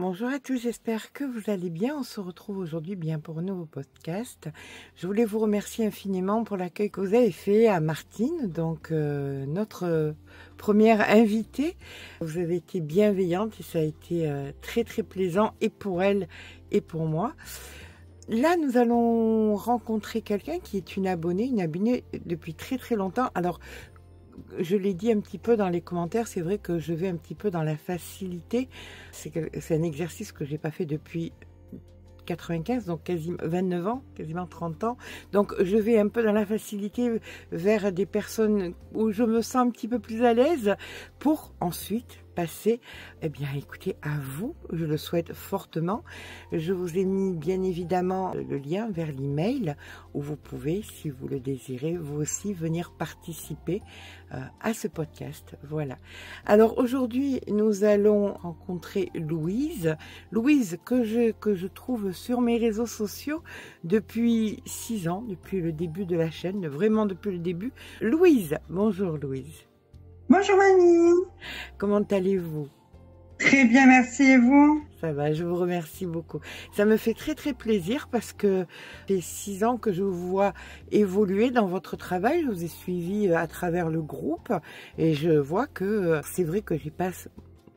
Bonjour à tous, j'espère que vous allez bien. On se retrouve aujourd'hui bien pour un nouveau podcast. Je voulais vous remercier infiniment pour l'accueil que vous avez fait à Martine, donc notre première invitée. Vous avez été bienveillante et ça a été très très plaisant et pour elle et pour moi. Là, nous allons rencontrer quelqu'un qui est une abonnée depuis très très longtemps. Alors, je l'ai dit un petit peu dans les commentaires, c'est vrai que je vais un petit peu dans la facilité. C'est un exercice que je n'ai pas fait depuis 95, donc quasiment 29 ans, quasiment 30 ans. Donc je vais un peu dans la facilité vers des personnes où je me sens un petit peu plus à l'aise pour ensuite passer, eh bien écoutez, à vous, je le souhaite fortement. Je vous ai mis bien évidemment le lien vers l'email où vous pouvez, si vous le désirez, vous aussi venir participer à ce podcast. Voilà. Alors aujourd'hui, nous allons rencontrer Louise. Louise que je trouve sur mes réseaux sociaux depuis 6 ans, depuis le début de la chaîne, vraiment depuis le début. Louise, bonjour Louise. Bonjour Mamie. Comment allez-vous? Très bien, merci, et vous? Ça va, je vous remercie beaucoup. Ça me fait très très plaisir parce que ça fait 6 ans que je vous vois évoluer dans votre travail. Je vous ai suivi à travers le groupe et je vois que c'est vrai que j'y passe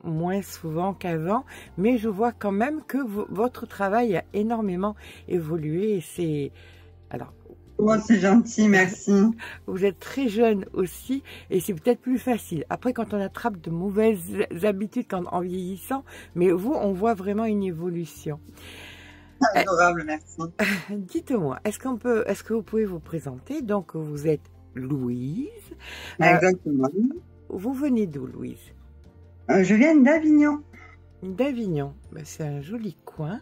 moins souvent qu'avant, mais je vois quand même que votre travail a énormément évolué et c'est... Alors, Oh, c'est gentil, merci. vous êtes très jeune aussi et c'est peut-être plus facile. Après, quand on attrape de mauvaises habitudes en vieillissant, mais vous, on voit vraiment une évolution. Adorable, merci. Dites-moi, est-ce que vous pouvez vous présenter? Donc, vous êtes Louise. Exactement. Vous venez d'où, Louise? Je viens d'Avignon. D'Avignon. Ben, c'est un joli coin.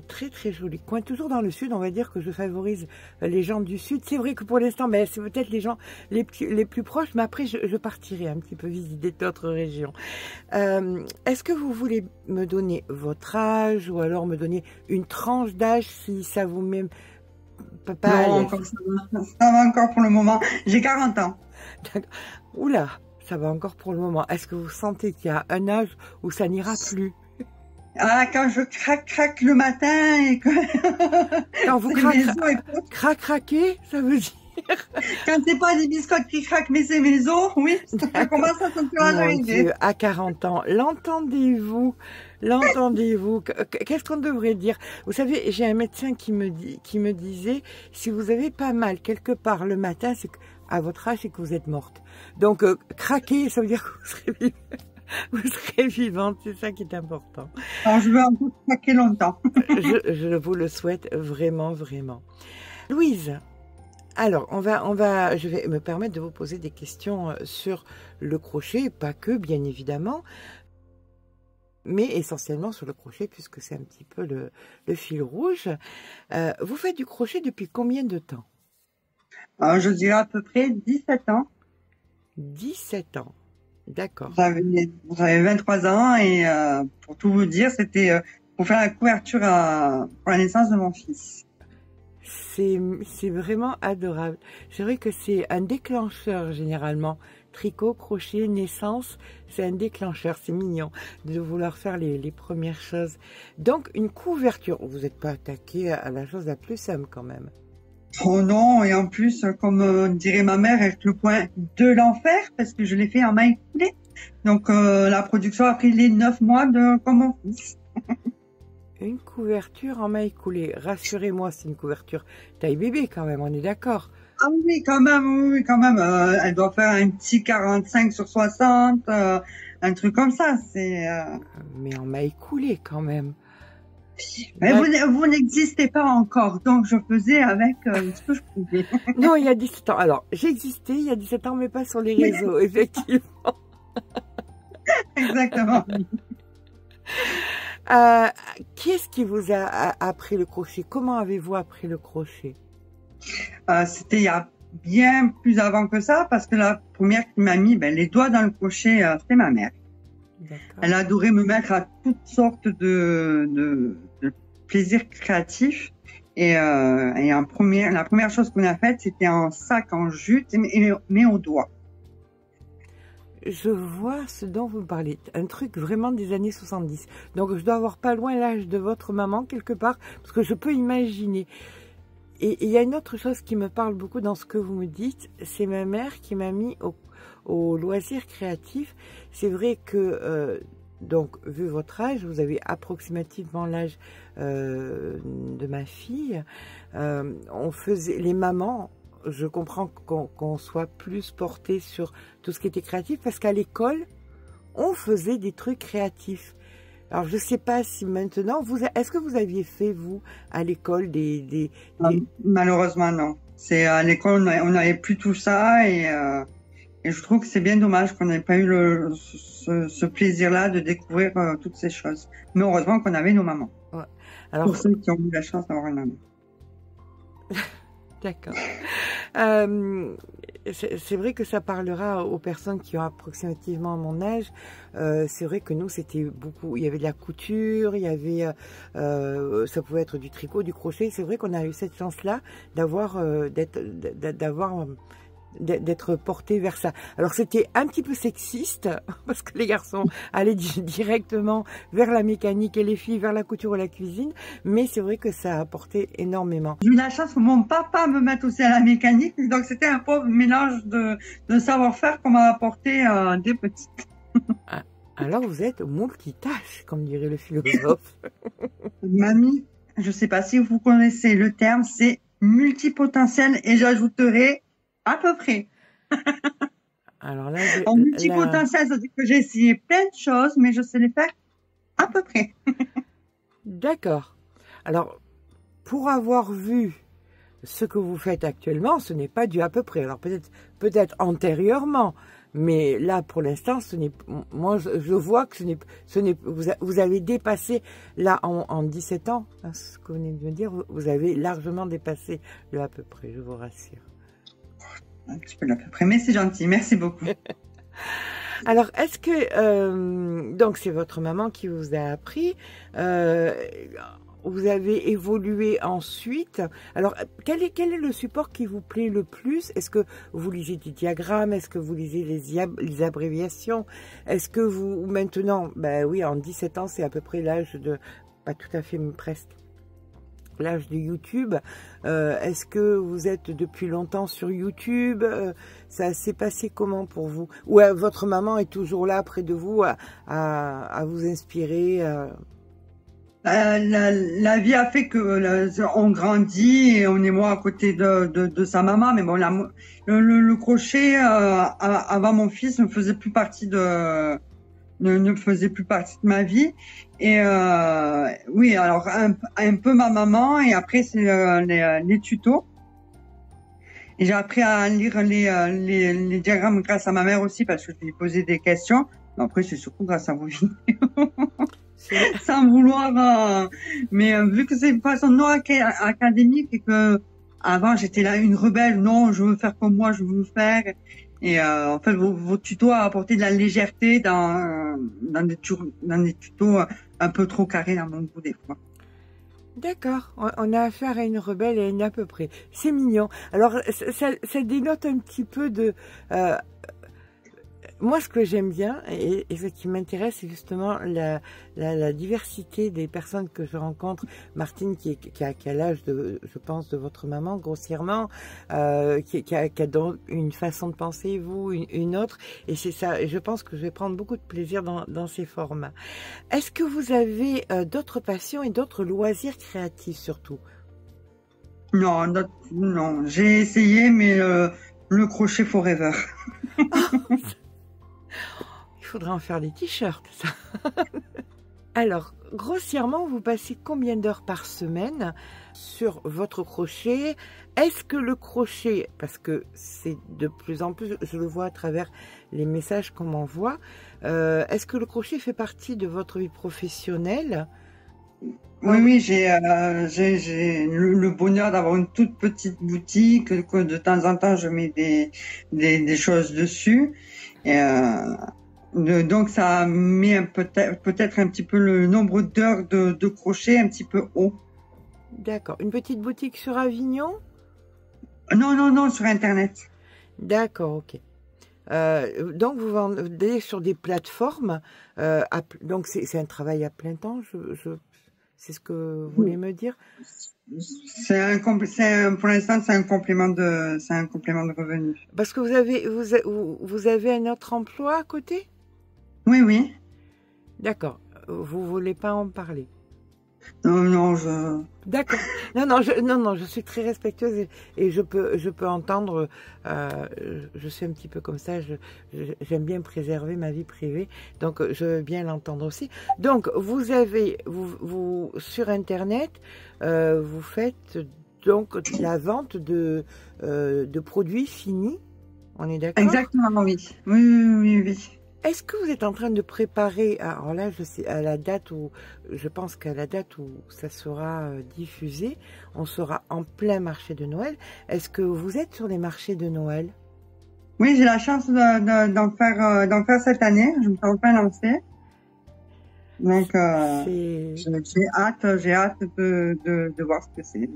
Très très joli coin, toujours dans le sud. On va dire que je favorise les gens du sud. C'est vrai que pour l'instant, ben, c'est peut-être les gens les plus proches, mais après je partirai un petit peu visiter d'autres régions. Est-ce que vous voulez me donner votre âge ou alors me donner une tranche d'âge si ça vous met pas Non, à l'aise? ça va encore pour le moment. J'ai 40 ans. Oula, ça va encore pour le moment. Est-ce que vous sentez qu'il y a un âge où ça n'ira plus? Ah, quand je craque le matin et que... Quand vous craquez, ça veut dire... Quand c'est pas des biscottes qui craquent, mais c'est mes os, oui, ça commence à sentir à l'arrivée. À 40 ans, l'entendez-vous? L'entendez-vous? Qu'est-ce qu'on devrait dire? Vous savez, j'ai un médecin qui me disait, si vous avez pas mal quelque part le matin, c'est à votre âge, c'est que vous êtes morte. Donc, craquer, ça veut dire que vous serez vivante. Vous serez vivante, c'est ça qui est important. Alors, je veux encore craquer longtemps. je vous le souhaite vraiment, vraiment. Louise, alors, je vais me permettre de vous poser des questions sur le crochet, pas que, bien évidemment, mais essentiellement sur le crochet, puisque c'est un petit peu le fil rouge. Vous faites du crochet depuis combien de temps? Alors, je dirais à peu près 17 ans. 17 ans. D'accord. J'avais 23 ans et pour tout vous dire, c'était pour faire la couverture pour la naissance de mon fils. C'est vraiment adorable. C'est vrai que c'est un déclencheur généralement. Tricot, crochet, naissance, c'est un déclencheur. C'est mignon de vouloir faire les premières choses. Donc une couverture, vous n'êtes pas attaqué à la chose la plus simple quand même. Oh non, et en plus, comme dirait ma mère, avec le point de l'enfer, parce que je l'ai fait en maille coulée. Donc la production a pris les 9 mois comme mon fils. Une couverture en maille coulée. Rassurez-moi, c'est une couverture taille bébé quand même, on est d'accord? Ah oui, quand même, oui, quand même. Elle doit faire un petit 45 sur 60, un truc comme ça. Mais en maille coulée quand même. Mais vous n'existez pas encore, donc je faisais avec ce que je pouvais. Non, il y a 17 ans. Alors, j'existais il y a 17 ans, mais pas sur les réseaux, effectivement. Exactement. Qui est-ce qui vous a appris le crochet? Comment avez-vous appris le crochet? C'était il y a bien plus avant que ça, parce que la première qui m'a mis les doigts dans le crochet, c'était ma mère. Elle adorait me mettre à toutes sortes de plaisirs créatifs. Et la première chose qu'on a faite, c'était un sac en jute, mais au doigt. je vois ce dont vous me parlez. Un truc vraiment des années 70. Donc, je dois avoir pas loin l'âge de votre maman, quelque part, parce que je peux imaginer. Et il y a une autre chose qui me parle beaucoup dans ce que vous me dites, c'est ma mère qui m'a mis au loisir créatif. C'est vrai que, donc, vu votre âge, vous avez approximativement l'âge de ma fille. On faisait, les mamans, je comprends qu'on soit plus porté sur tout ce qui était créatif, parce qu'à l'école, on faisait des trucs créatifs. Alors, je ne sais pas si maintenant, est-ce que vous aviez fait, vous, à l'école, Malheureusement, non. C'est à l'école, on n'avait plus tout ça, et je trouve que c'est bien dommage qu'on n'ait pas eu ce plaisir-là de découvrir toutes ces choses. Mais heureusement qu'on avait nos mamans. Ouais. Alors, pour ceux qui ont eu la chance d'avoir une maman. D'accord. C'est vrai que ça parlera aux personnes qui ont approximativement mon âge. C'est vrai que nous, c'était beaucoup. Il y avait de la couture, il y avait, ça pouvait être du tricot, du crochet. C'est vrai qu'on a eu cette chance-là d'être porté vers ça. Alors c'était un petit peu sexiste parce que les garçons allaient directement vers la mécanique et les filles vers la couture ou la cuisine, mais c'est vrai que ça a apporté énormément. J'ai eu la chance que mon papa me mette aussi à la mécanique, donc c'était un peu mélange de savoir-faire qu'on m'a apporté des petites. Alors vous êtes multitâche, comme dirait le philosophe. Mamie, je ne sais pas si vous connaissez le terme, c'est multipotentiel, et j'ajouterai à peu près. Alors là, en multipotentiel, ça veut dire que j'ai essayé plein de choses, mais je sais les faire à peu près. D'accord. Alors, pour avoir vu ce que vous faites actuellement, ce n'est pas du à peu près. Alors peut-être antérieurement, mais là, pour l'instant, moi, je vois que vous avez dépassé, là, en 17 ans, hein, ce que vous venez de me dire, vous avez largement dépassé le à peu près, je vous rassure. Un petit peu à peu près, mais c'est gentil, merci beaucoup. Alors, est-ce que, donc c'est votre maman qui vous a appris, vous avez évolué ensuite. Alors, quel est le support qui vous plaît le plus? Est-ce que vous lisez des diagrammes? Est-ce que vous lisez les abréviations? Est-ce que vous, maintenant, ben oui, en 17 ans, c'est à peu près l'âge de, pas tout à fait, mais presque, l'âge de YouTube. Est-ce que vous êtes depuis longtemps sur YouTube? Ça s'est passé comment pour vous? Ou votre maman est toujours là près de vous à vous inspirer? La vie a fait que on grandit et on est moins à côté de sa maman. Mais bon, le crochet avant mon fils ne faisait plus partie ne faisait plus partie de ma vie. Et oui, alors un peu ma maman, et après c'est les tutos. Et j'ai appris à lire les diagrammes grâce à ma mère aussi, parce que je lui posais des questions. Mais après, c'est surtout grâce à vos vidéos. Sans vouloir, mais vu que c'est une façon non académique, et que avant j'étais là une rebelle, non, je veux faire comme moi, je veux faire. Et en fait, vos tutos a apporté de la légèreté dans des tutos un peu trop carrés dans mon goût des fois. D'accord, on a affaire à une rebelle et à une à peu près. C'est mignon. Alors, ça dénote un petit peu de... moi, ce que j'aime bien et ce qui m'intéresse, c'est justement la diversité des personnes que je rencontre. Martine, qui a l'âge de, je pense, de votre maman, grossièrement, qui a donc une façon de penser, vous, une autre. Et c'est ça, et je pense que je vais prendre beaucoup de plaisir dans ces formats. Est-ce que vous avez d'autres passions et d'autres loisirs créatifs, surtout? Non, non, j'ai essayé, mais le crochet forever. Il faudra en faire des t-shirts, ça. Alors, grossièrement, vous passez combien d'heures par semaine sur votre crochet? Est-ce que le crochet, parce que c'est de plus en plus, je le vois à travers les messages qu'on m'envoie, est-ce que le crochet fait partie de votre vie professionnelle? Oui, j'ai le bonheur d'avoir une toute petite boutique, que de temps en temps je mets des choses dessus. Et donc ça met peut-être un petit peu le nombre d'heures de crochet un petit peu haut. D'accord. Une petite boutique sur Avignon? Non, sur Internet. D'accord, ok. Donc, vous vendez sur des plateformes. Donc, c'est un travail à plein temps, c'est ce que vous voulez me dire? Pour l'instant, c'est un complément de revenu. Parce que vous avez un autre emploi à côté? Oui, oui. D'accord. Vous voulez pas en parler? Non, non, D'accord. Non, je suis très respectueuse et je peux entendre. Je suis un petit peu comme ça. J'aime bien préserver ma vie privée, donc je veux bien l'entendre aussi. Donc vous sur Internet, vous faites donc la vente de produits finis. On est d'accord? Exactement, oui. Oui. Est-ce que vous êtes en train de préparer, alors là, je pense qu'à la date où ça sera diffusé, on sera en plein marché de Noël. Est-ce que vous êtes sur les marchés de Noël? Oui, j'ai la chance d'en faire cette année. Je me suis enfin lancée. Donc, j'ai hâte de voir ce que c'est.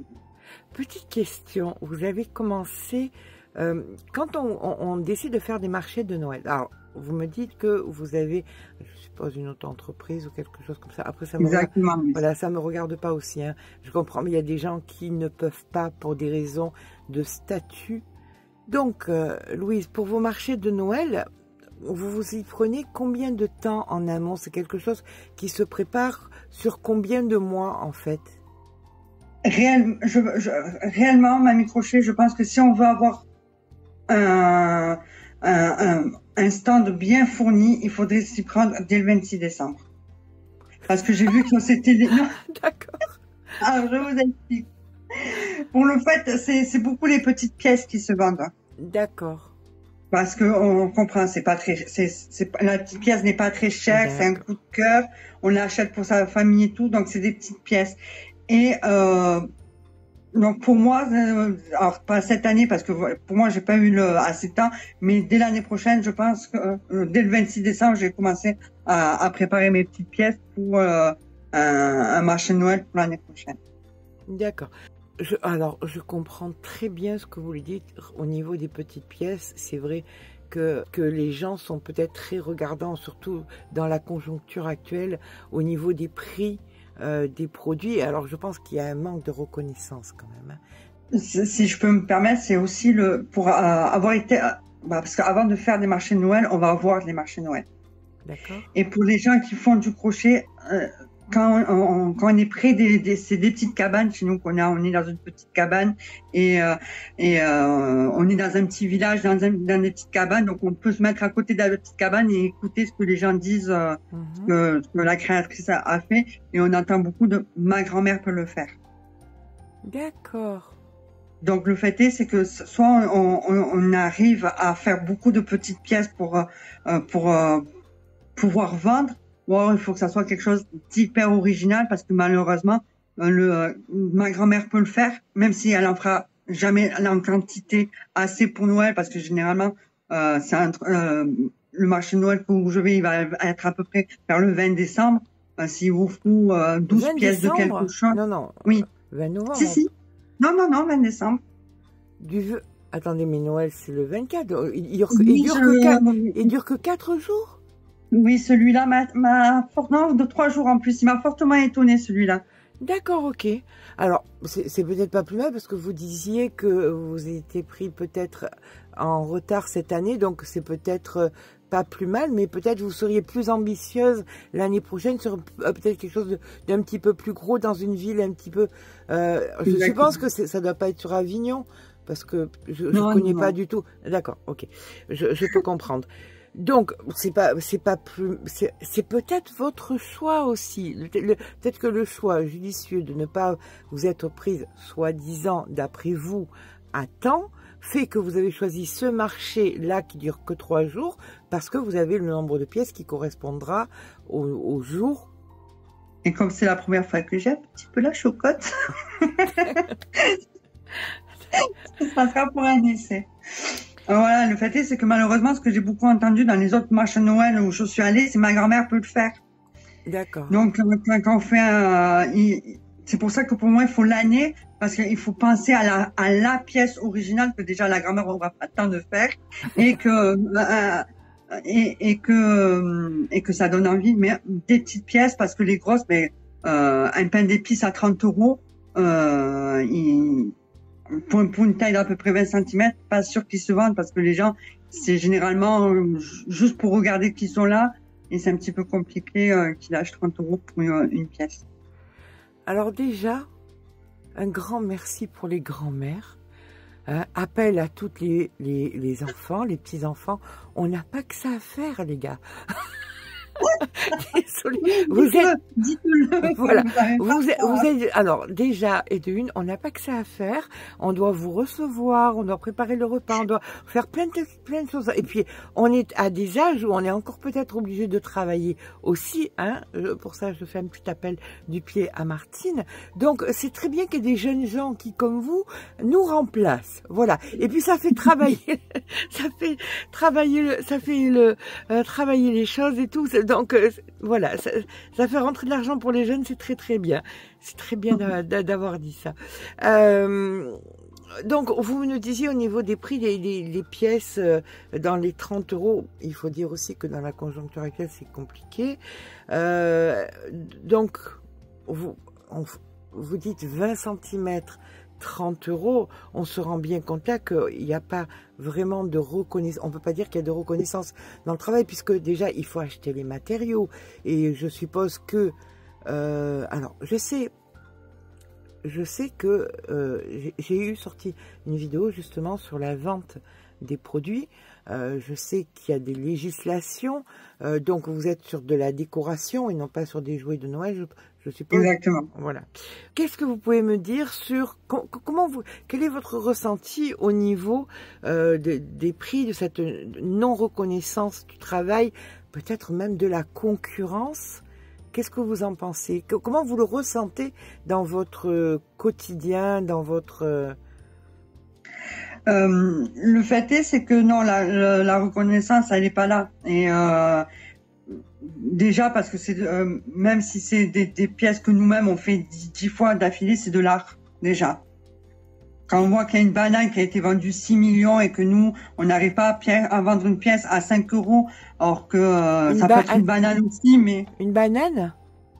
Petite question, vous avez commencé, quand on décide de faire des marchés de Noël, alors, vous me dites que vous avez, je suppose, une auto-entreprise ou quelque chose comme ça. Après, Exactement. Voilà, ça me regarde pas aussi. Hein. Je comprends, mais il y a des gens qui ne peuvent pas pour des raisons de statut. Donc, Louise, pour vos marchés de Noël, vous vous y prenez combien de temps en amont? C'est quelque chose qui se prépare sur combien de mois, en fait? Réellement, Mamie Crochet, je pense que si on veut avoir un stand bien fourni, il faudrait s'y prendre dès le 26 décembre. Parce que j'ai vu que c'était... D'accord. Alors, je vous explique. Pour le fait, c'est beaucoup les petites pièces qui se vendent. D'accord. Parce que on comprend, la petite pièce n'est pas très chère, c'est un coup de cœur. On l'achète pour sa famille et tout, donc c'est des petites pièces. Et donc pour moi, alors pas cette année parce que pour moi j'ai pas eu assez de temps, mais dès l'année prochaine, je pense que dès le 26 décembre, j'ai commencé à préparer mes petites pièces pour un marché de Noël pour l'année prochaine. D'accord. Alors je comprends très bien ce que vous lui dites au niveau des petites pièces. C'est vrai que les gens sont peut-être très regardants, surtout dans la conjoncture actuelle, au niveau des prix. Des produits. Alors, je pense qu'il y a un manque de reconnaissance quand même. Hein. Si je peux me permettre, c'est aussi pour avoir été... parce qu'avant de faire des marchés de Noël, on va avoir les marchés de Noël. D'accord. Et pour les gens qui font du crochet, quand on est près c'est des petites cabanes chez nous on est dans une petite cabane et on est dans un petit village dans des petites cabanes, donc on peut se mettre à côté de la petite cabane et écouter ce que les gens disent, ce que la créatrice a fait, et on entend beaucoup de ma grand-mère peut le faire. D'accord. Donc le fait c'est que soit on arrive à faire beaucoup de petites pièces pour pouvoir vendre. Bon, il faut que ça soit quelque chose d'hyper original parce que malheureusement, ma grand-mère peut le faire, même si elle en fera jamais en quantité assez pour Noël, parce que généralement, le marché de Noël où je vais, il va être à peu près vers le 20 décembre. Si vous faut 12 pièces de quelque chose. Non. Oui. 20 novembre. Si. Non, 20 décembre. Attendez, mais Noël, c'est le 24. Il dure que 4 jours. Oui, celui-là m'a fortement de 3 jours en plus. Il m'a fortement étonné, celui-là. D'accord, ok. Alors, c'est peut-être pas plus mal parce que vous disiez que vous étiez pris peut-être en retard cette année, donc c'est peut-être pas plus mal, mais peut-être vous seriez plus ambitieuse l'année prochaine sur peut-être quelque chose d'un petit peu plus gros dans une ville un petit peu... je suppose que ça doit pas être sur Avignon parce que je connais pas du tout. D'accord, ok. Je peux comprendre. Donc, c'est peut-être votre choix aussi. Peut-être que le choix judicieux de ne pas vous être prise, soi-disant, d'après vous, à temps, fait que vous avez choisi ce marché-là qui dure que 3 jours, parce que vous avez le nombre de pièces qui correspondra au jour. Et comme c'est la première fois que j'ai un petit peu la chocotte, ça sera pour un essai. Voilà, le fait c'est que malheureusement, ce que j'ai beaucoup entendu dans les autres marchés de Noël où je suis allée, c'est ma grand-mère peut le faire. D'accord. Donc, quand on fait c'est pour ça que pour moi, il faut l'année, parce qu'il faut penser à la pièce originale que déjà la grand-mère n'aura pas le temps de faire, et que ça donne envie, mais des petites pièces, parce que les grosses, un pain d'épices à 30 €, pour une taille d'à peu près 20 cm, pas sûr qu'ils se vendent, parce que les gens, c'est généralement juste pour regarder qu'ils sont là, et c'est un petit peu compliqué qu'ils lâchent 30 € pour une pièce. Alors déjà, un grand merci pour les grands-mères. Appel à toutes les enfants, les petits-enfants. On n'a pas que ça à faire, les gars. Désolée. Dites-le. Voilà. Vous êtes, alors, déjà, et de une, on n'a pas que ça à faire. On doit vous recevoir, on doit préparer le repas, on doit faire plein de choses. Et puis, on est à des âges où on est encore peut-être obligé de travailler aussi, hein. Pour ça, je fais un petit appel du pied à Martine. Donc, c'est très bien qu'il y ait des jeunes gens qui, comme vous, nous remplacent. Voilà. Et puis, ça fait travailler, travailler les choses et tout. Donc, voilà, ça fait rentrer de l'argent pour les jeunes, c'est très très bien. C'est très bien d'avoir dit ça. Donc, vous nous disiez au niveau des prix, les pièces dans les 30 €, il faut dire aussi que dans la conjoncture actuelle, c'est compliqué. Donc, vous dites 20 cm, 30 €, on se rend bien compte là qu'il n'y a pas vraiment de reconnaissance. On ne peut pas dire qu'il y a de reconnaissance dans le travail, puisque déjà, il faut acheter les matériaux. Et je suppose que... alors, je sais que j'ai sorti une vidéo justement sur la vente des produits. Je sais qu'il y a des législations, donc vous êtes sur de la décoration et non pas sur des jouets de Noël, je suppose. Exactement. Voilà. Qu'est-ce que vous pouvez me dire sur quel est votre ressenti au niveau des prix, de cette non-reconnaissance du travail, peut-être même de la concurrence? Qu'est-ce que vous en pensez? Comment vous le ressentez dans votre quotidien, dans votre... Le fait est, c'est que non, la reconnaissance, elle n'est pas là. Et déjà, parce que c'est même si c'est des pièces que nous-mêmes on fait 10 fois d'affilée, c'est de l'art, déjà. Quand on voit qu'il y a une banane qui a été vendue 6 millions et que nous, on n'arrive pas à vendre une pièce à 5 €, alors que ça peut être une banane aussi, mais... Une banane?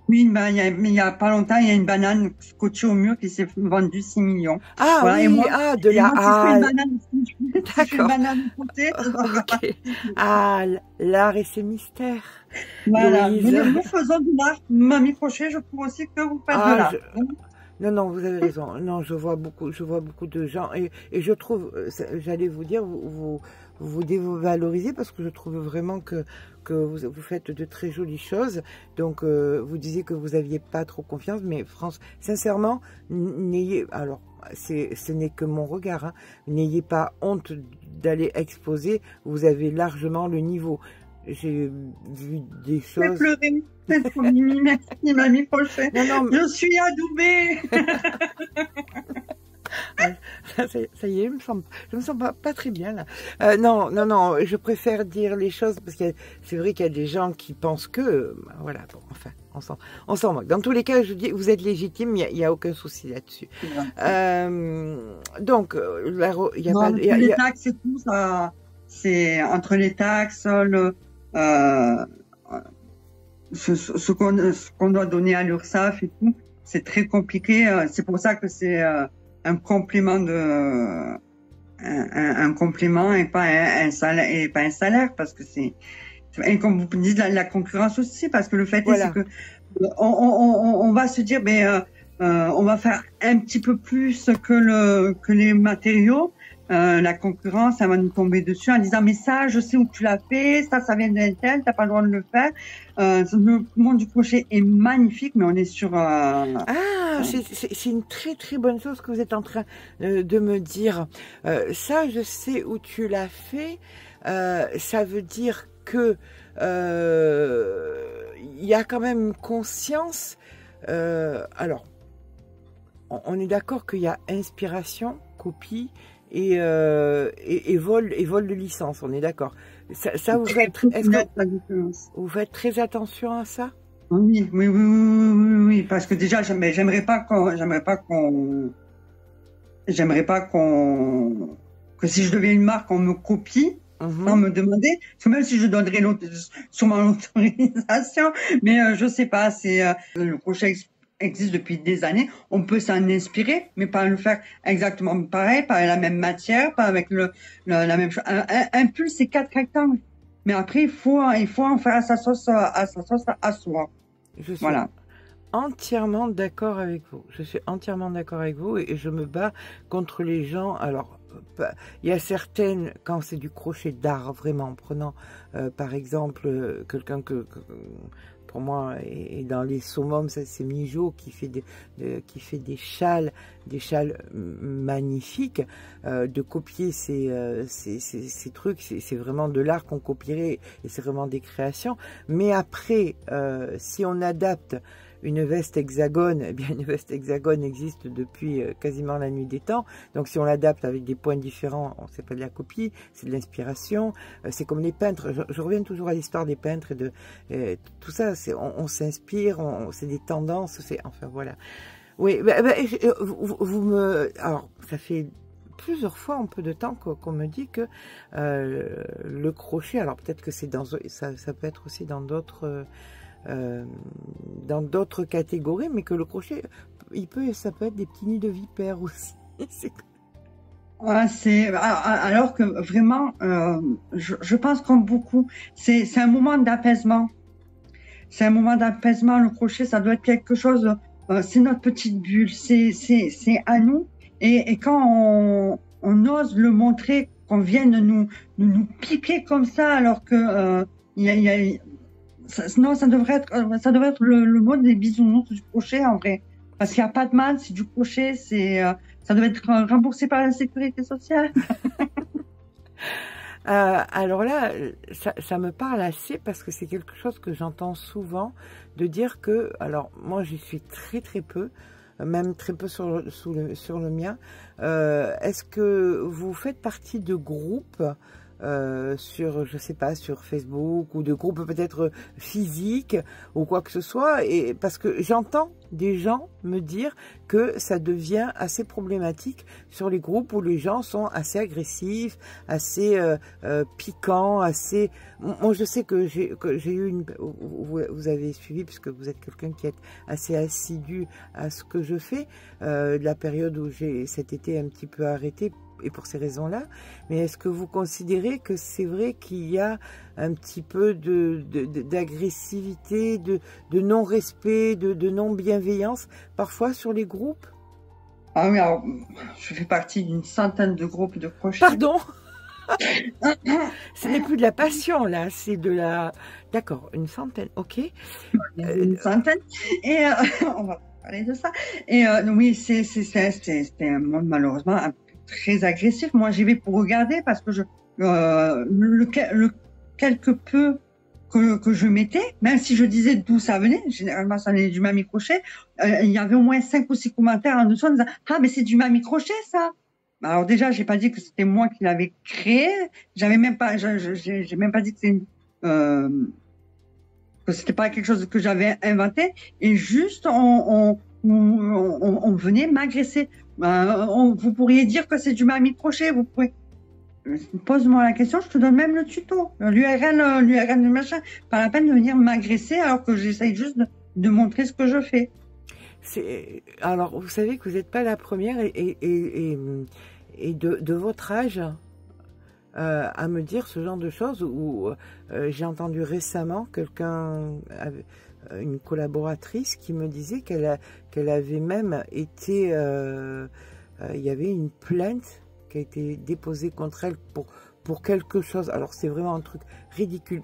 Oui, il y a pas longtemps, il y a une banane scotchée au mur qui s'est vendue 6 millions. Ah voilà, oui, et moi, de la... Ah, d'accord. Une banane côté, okay. Ah, l'art et ses mystères. Voilà, mais nous faisons de l'art. Mamie Crochet, je trouve aussi que vous faites de l'art. Non, vous avez raison. Non, je vois beaucoup de gens et je trouve, j'allais vous dire, vous dévalorisez parce que je trouve vraiment que vous faites de très jolies choses. Donc, vous disiez que vous n'aviez pas trop confiance, mais sincèrement, alors, ce n'est que mon regard, hein, n'ayez pas honte d'aller exposer, vous avez largement le niveau. J'ai vu des choses... J'ai pleuré, Mimi, merci Mamie Crochet. Non, je suis adoubée. Ça y est, je me sens pas très bien là. Non, je préfère dire les choses parce que c'est vrai qu'il y a des gens qui pensent que, voilà, bon, enfin, on s'en moque. Dans tous les cas, je dis, vous êtes légitime, il y a aucun souci là-dessus. Donc, il y a les taxes et tout ça, c'est entre les taxes, ce qu'on doit donner à l'URSSAF et tout, c'est très compliqué. C'est pour ça que c'est un complément un complément et pas un salaire, parce que c'est, et comme vous dites, la concurrence aussi, parce que le fait est, c'est que on va se dire, on va faire un petit peu plus que les matériaux. La concurrence, ça va nous tomber dessus en disant, mais ça, je sais où tu l'as fait, ça vient d'un tel, t'as pas le droit de le faire. Le monde du crochet est magnifique, mais on est sur... c'est une très très bonne chose que vous êtes en train de me dire. Ça, je sais où tu l'as fait. Ça veut dire que il y a quand même une conscience. Alors, on est d'accord qu'il y a inspiration, copie, et vol de licence, on est d'accord. Ça vous faites, vous faites très attention à ça? Oui, oui, oui, oui, oui, oui, parce que déjà, j'aimerais pas que si je deviens une marque, on me copie sans me demander. Parce que même si je donnerais sûrement l'autorisation, mais je sais pas, le crochet existe depuis des années. On peut s'en inspirer, mais pas le faire exactement pareil, pas la même matière, pas avec la même chose. Un pull, c'est 4 rectangles. Mais après, il faut en faire à sa sauce, à soi. Voilà. Entièrement d'accord avec vous. Je suis entièrement d'accord avec vous et je me bats contre les gens. Alors, il y a certaines, quand c'est du crochet d'art, vraiment, en prenant par exemple quelqu'un que pour moi est dans les summums, c'est Mijo qui fait des châles magnifiques. De copier ces trucs, c'est vraiment de l'art qu'on copierait et c'est vraiment des créations. Mais après, si on adapte une veste hexagone, eh bien une veste hexagone existe depuis quasiment la nuit des temps. Donc si on l'adapte avec des points différents, on sait pas de la copie, c'est de l'inspiration. C'est comme les peintres. Je reviens toujours à l'histoire des peintres et de tout ça. On s'inspire, c'est des tendances. Enfin voilà. Oui, alors ça fait plusieurs fois en peu de temps qu'on me dit que le crochet, alors peut-être que ça peut être aussi dans d'autres catégories, mais que le crochet, ça peut être des petits nids de vipères aussi. Alors que vraiment, je pense comme beaucoup, c'est un moment d'apaisement. C'est un moment d'apaisement. Le crochet, ça doit être quelque chose. C'est notre petite bulle. C'est à nous. Et quand on ose le montrer, qu'on vienne nous piquer comme ça, alors que non, ça devrait être le mode des bisounours du crochet en vrai, parce qu'il n'y a pas de mal, c'est du crochet, ça doit être remboursé par la sécurité sociale. Alors là, ça me parle assez parce que c'est quelque chose que j'entends souvent de dire que, alors moi j'y suis très très peu, même très peu sur le mien. Est-ce que vous faites partie de groupes je sais pas, sur Facebook ou de groupes peut-être physiques ou quoi que ce soit, et parce que j'entends des gens me dire que ça devient assez problématique sur les groupes où les gens sont assez agressifs, assez piquants, assez... Moi je sais que j'ai eu vous avez suivi, puisque vous êtes quelqu'un qui est assez assidu à ce que je fais, la période où j'ai cet été un petit peu arrêté et pour ces raisons-là, mais est-ce que vous considérez que c'est vrai qu'il y a un petit peu d'agressivité, de non-respect, de non-bienveillance, parfois sur les groupes? Ah oui, alors, je fais partie d'une centaine de groupes de crochet. Pardon. Ce n'est plus de la passion, là, c'est de la... D'accord, une centaine, ok. Une centaine, et on va parler de ça. Et oui, c'est un monde malheureusement très agressif. Moi, j'y vais pour regarder parce que le quelque peu que je mettais, même si je disais d'où ça venait, généralement ça venait du Mamie Crochet, il y avait au moins 5 ou 6 commentaires en dessous en disant « Ah, mais c'est du Mamie Crochet, ça !» Alors déjà, j'ai pas dit que c'était moi qui l'avais créé, j'ai même pas dit que c'était pas quelque chose que j'avais inventé, et juste on venait m'agresser. Vous pourriez dire que c'est du Mamie Crochet, vous pourriez... Pose-moi la question, je te donne même le tuto, l'URL du machin. Pas la peine de venir m'agresser alors que j'essaye juste de montrer ce que je fais. Alors, vous savez que vous n'êtes pas la première et de votre âge à me dire ce genre de choses, où j'ai entendu récemment une collaboratrice qui me disait qu'elle avait même été... il y avait une plainte qui a été déposée contre elle pour quelque chose. Alors c'est vraiment un truc ridicule,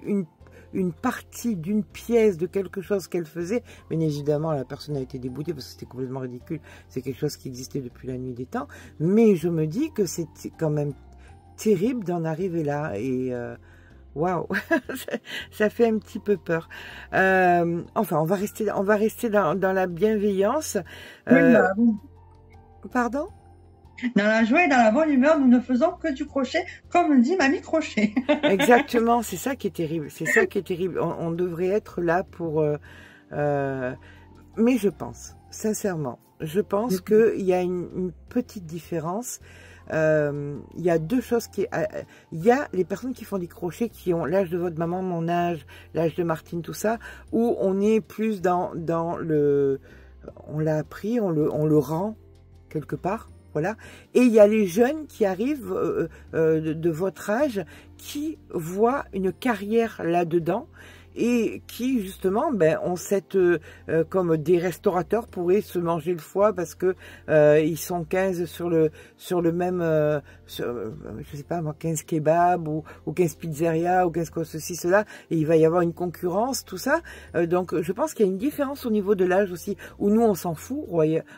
une partie d'une pièce de quelque chose qu'elle faisait, mais évidemment la personne a été déboutée parce que c'était complètement ridicule, c'est quelque chose qui existait depuis la nuit des temps, mais je me dis que c'est quand même terrible d'en arriver là, et waouh, ça fait un petit peu peur. Enfin, on va rester dans la bienveillance. Pardon? Dans la joie et dans la bonne humeur, nous ne faisons que du crochet, comme dit Mamie Crochet. Exactement, c'est ça qui est terrible. C'est ça qui est terrible. On devrait être là pour Mais je pense, sincèrement, je pense qu'il y a une petite différence. Il y a deux choses il y a les personnes qui font des crochets qui ont l'âge de votre maman, mon âge, l'âge de Martine, tout ça, où on est plus dans le... On l'a appris, on le rend quelque part, voilà. Et il y a les jeunes qui arrivent de votre âge qui voient une carrière là-dedans et qui justement ont cette comme des restaurateurs pourraient se manger le foie parce que ils sont 15 sur le même je sais pas moi 15 kebabs ou 15 pizzerias ou 15 ceci cela et il va y avoir une concurrence tout ça donc je pense qu'il y a une différence au niveau de l'âge aussi où nous on s'en fout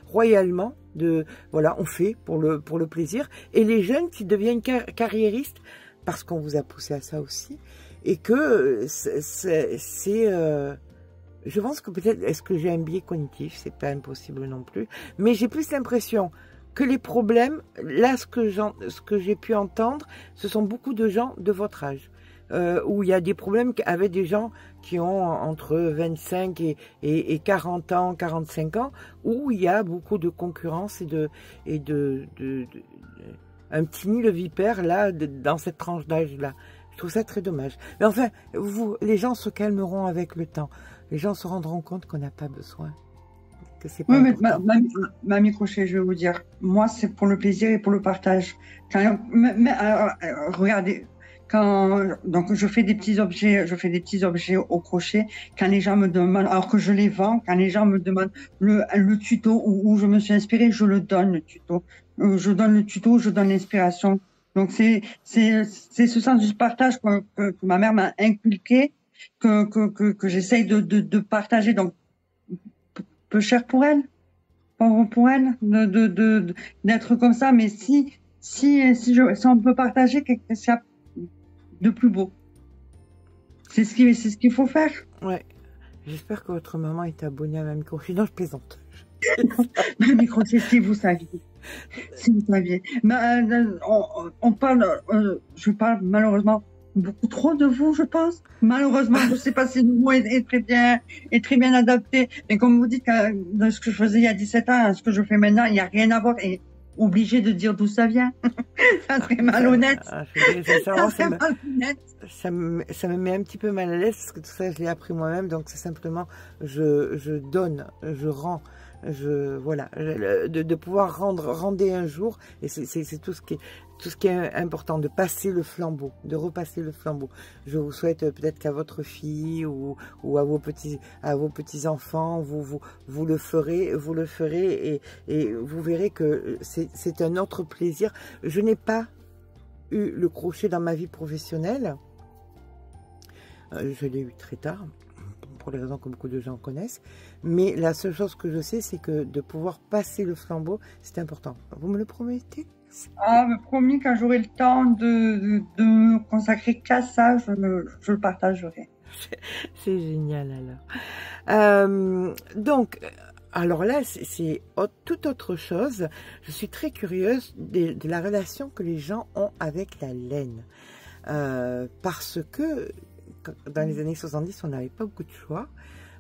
royalement de voilà on fait pour le plaisir et les jeunes qui deviennent carriéristes parce qu'on vous a poussé à ça aussi et que je pense que peut-être, est-ce que j'ai un biais cognitif, c'est pas impossible non plus, mais j'ai plus l'impression que les problèmes, là ce que j'ai pu entendre, ce sont beaucoup de gens de votre âge, où il y a des problèmes avec des gens qui ont entre 25 et 40 ans, 45 ans, où il y a beaucoup de concurrence et de un petit nid de vipère là, dans cette tranche d'âge là. Je trouve ça très dommage. Mais enfin, les gens se calmeront avec le temps. Les gens se rendront compte qu'on n'a pas besoin. Que c'est pas important. Mais Mamie Crochet, je vais vous dire, moi, c'est pour le plaisir et pour le partage. Regardez, donc je fais des petits objets au crochet. Quand les gens me demandent, alors que je les vends, quand les gens me demandent le tuto où je me suis inspirée, je le donne le tuto. Je donne le tuto, je donne l'inspiration. Donc c'est ce sens du partage que ma mère m'a inculqué, que j'essaye de partager. Donc peu cher pour elle, pauvre pour elle, d'être comme ça. Mais si on peut partager quelque chose de plus beau, c'est ce qu'il faut faire. Ouais. J'espère que votre maman est abonnée à Mamie Crochet. Non, je plaisante. Mamie Crochet, si vous saviez. Si vous saviez. On parle, je parle malheureusement beaucoup trop de vous, je pense. Malheureusement, je ne sais pas si le mot est très bien adapté. Mais comme vous dites, de ce que je faisais il y a 17 ans à ce que je fais maintenant, il n'y a rien à voir. Et obligé de dire d'où ça vient. Ça serait malhonnête. Ça me met un petit peu mal à l'aise parce que tout ça, je l'ai appris moi-même. Donc, c'est simplement, je donne, je rends. Voilà, de pouvoir rendre un jour, et c'est tout ce qui est important, de passer le flambeau, de repasser le flambeau. Je vous souhaite peut-être qu'à votre fille ou à vos petits enfants, vous le ferez, et vous verrez que c'est un autre plaisir. Je n'ai pas eu le crochet dans ma vie professionnelle, je l'ai eu très tard, pour les raisons que beaucoup de gens connaissent. Mais la seule chose que je sais, c'est que de pouvoir passer le flambeau, c'est important. Vous me le promettez? Ah, me promis, quand j'aurai le temps de me consacrer qu'à ça, je le partagerai. C'est génial alors. Donc, alors là, c'est toute autre chose. Je suis très curieuse de la relation que les gens ont avec la laine. Parce que dans les années 70, on n'avait pas beaucoup de choix.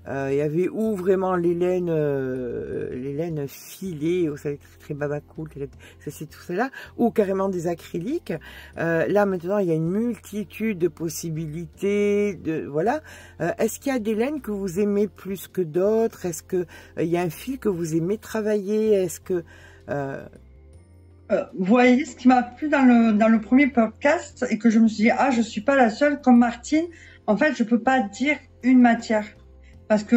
Il y avait ou vraiment les laines filées, vous savez, très babacool, ceci, tout cela, ou carrément des acryliques. Là, maintenant, il y a une multitude de possibilités, voilà. Est-ce qu'il y a des laines que vous aimez plus que d'autres? Est-ce qu'il y a un fil que vous aimez travailler? Est-ce que... vous voyez, ce qui m'a plu dans le premier podcast, et que je me suis dit, ah, je suis pas la seule, comme Martine, en fait, je peux pas dire une matière. Parce que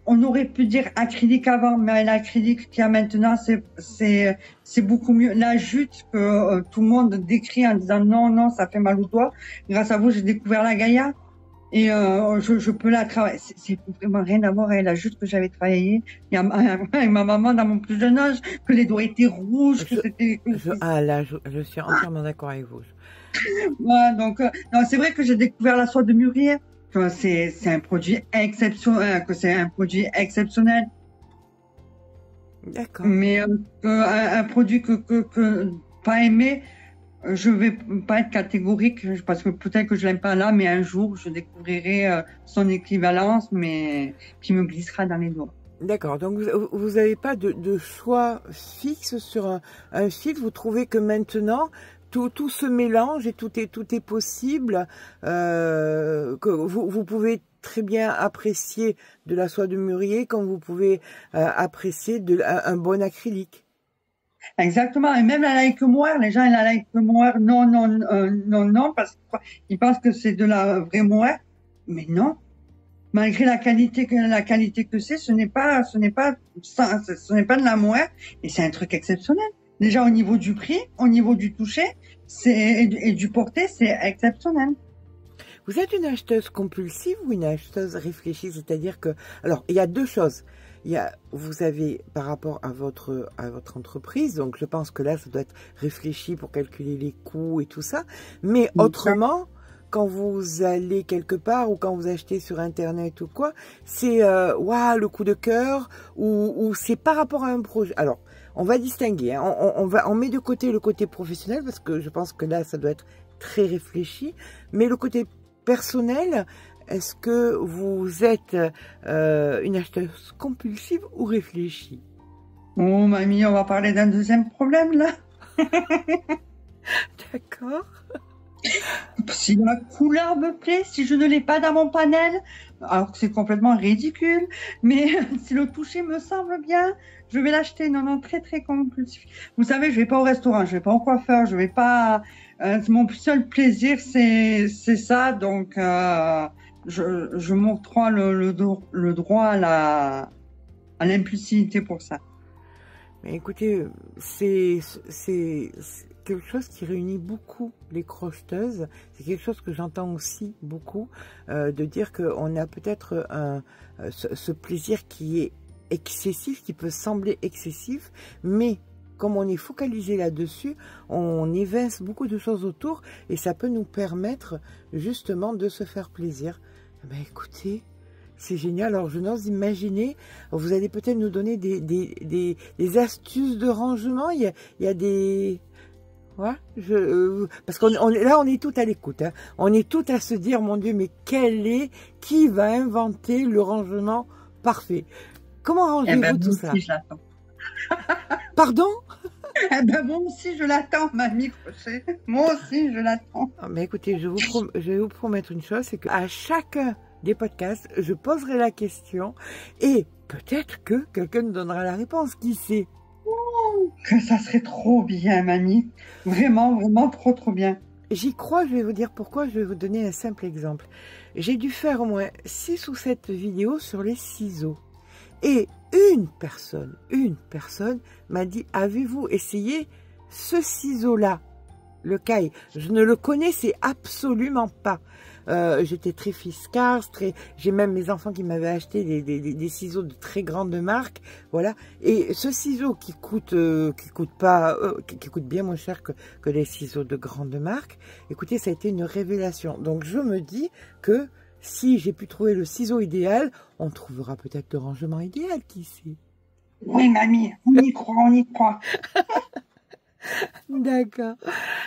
on aurait pu dire acrylique avant, mais l'acrylique qu'il y a maintenant, c'est beaucoup mieux. La jute que tout le monde décrit en disant non, ça fait mal aux doigts. Grâce à vous, j'ai découvert la Gaïa et je peux la travailler. C'est vraiment rien à voir avec la jute que j'avais travaillée avec ma maman dans mon plus jeune âge, que les doigts étaient rouges. Je suis entièrement d'accord avec vous. Ouais, donc c'est vrai que j'ai découvert la soie de mûrier. C'est un produit exceptionnel, D'accord. Mais un produit que pas aimé, je vais pas être catégorique parce que peut-être que je l'aime pas là, mais un jour je découvrirai son équivalence, mais qui me glissera dans les doigts. D'accord, donc vous n'avez pas de choix fixe sur un fil, vous trouvez que maintenant tout se mélange et tout est possible, que vous pouvez très bien apprécier de la soie de mûrier comme vous pouvez apprécier un bon acrylique. Exactement, et même la light moire, les gens ils la light moire, non, non, non, parce qu'ils pensent que c'est de la vraie moire, mais non. Malgré la qualité que c'est, ce n'est pas de la moire, et c'est un truc exceptionnel. Déjà au niveau du prix, au niveau du toucher, et du porté, c'est exceptionnel. Vous êtes une acheteuse compulsive ou une acheteuse réfléchie? C'est-à-dire que, alors, il y a deux choses. Vous avez, par rapport à votre entreprise, donc je pense que là, ça doit être réfléchi pour calculer les coûts et tout ça. Mais autrement, quand vous allez quelque part ou quand vous achetez sur Internet ou quoi, c'est, waouh, le coup de cœur ou c'est par rapport à un projet. Alors, on va distinguer, hein. On met de côté le côté professionnel parce que je pense que là, ça doit être très réfléchi. Mais le côté personnel, est-ce que vous êtes une acheteuse compulsive ou réfléchie? Oh mamie, on va parler d'un deuxième problème là. D'accord. Si la couleur me plaît, si je ne l'ai pas dans mon panel, alors que c'est complètement ridicule, mais si le toucher me semble bien, je vais l'acheter. Non, non, très, très compulsif. Vous savez, je vais pas au restaurant, je vais pas au coiffeur, je vais pas... mon seul plaisir, c'est ça, donc je m'octroie le droit à l'impulsivité pour ça. Mais écoutez, c'est quelque chose qui réunit beaucoup les crocheteuses. C'est quelque chose que j'entends aussi beaucoup, de dire qu'on a peut-être ce plaisir qui est excessif, qui peut sembler excessif, mais comme on est focalisé là-dessus, on évince beaucoup de choses autour et ça peut nous permettre justement de se faire plaisir. Ben écoutez, c'est génial. Alors, je n'ose imaginer, vous allez peut-être nous donner des astuces de rangement. Il y a des... Ouais, parce là, on est tout à l'écoute. Hein. On est tout à se dire, mon Dieu, mais qui va inventer le rangement parfait? Comment rangez-vous tout ça? Je l'attends. Pardon? Eh ben, moi aussi, je l'attends, mamie Crochet. Moi aussi, je l'attends. Mais écoutez, je vais vous promettre une chose, c'est qu'à chacun des podcasts, je poserai la question et peut-être que quelqu'un nous donnera la réponse, qui sait? Que ça serait trop bien, mamie. Vraiment, vraiment trop, trop bien. J'y crois, je vais vous dire pourquoi, je vais vous donner un simple exemple. J'ai dû faire au moins 6 ou 7 vidéos sur les ciseaux. Et une personne m'a dit, avez-vous essayé ce ciseau-là, le Kai? Je ne le connaissais absolument pas. J'étais très fiscale, j'ai même mes enfants qui m'avaient acheté des ciseaux de très grande marque, voilà. Et ce ciseau qui coûte bien moins cher que les ciseaux de grande marque, écoutez, ça a été une révélation. Donc je me dis que si j'ai pu trouver le ciseau idéal, on trouvera peut-être le rangement idéal, qui sait? Oui, mamie, on y croit, on y croit. D'accord.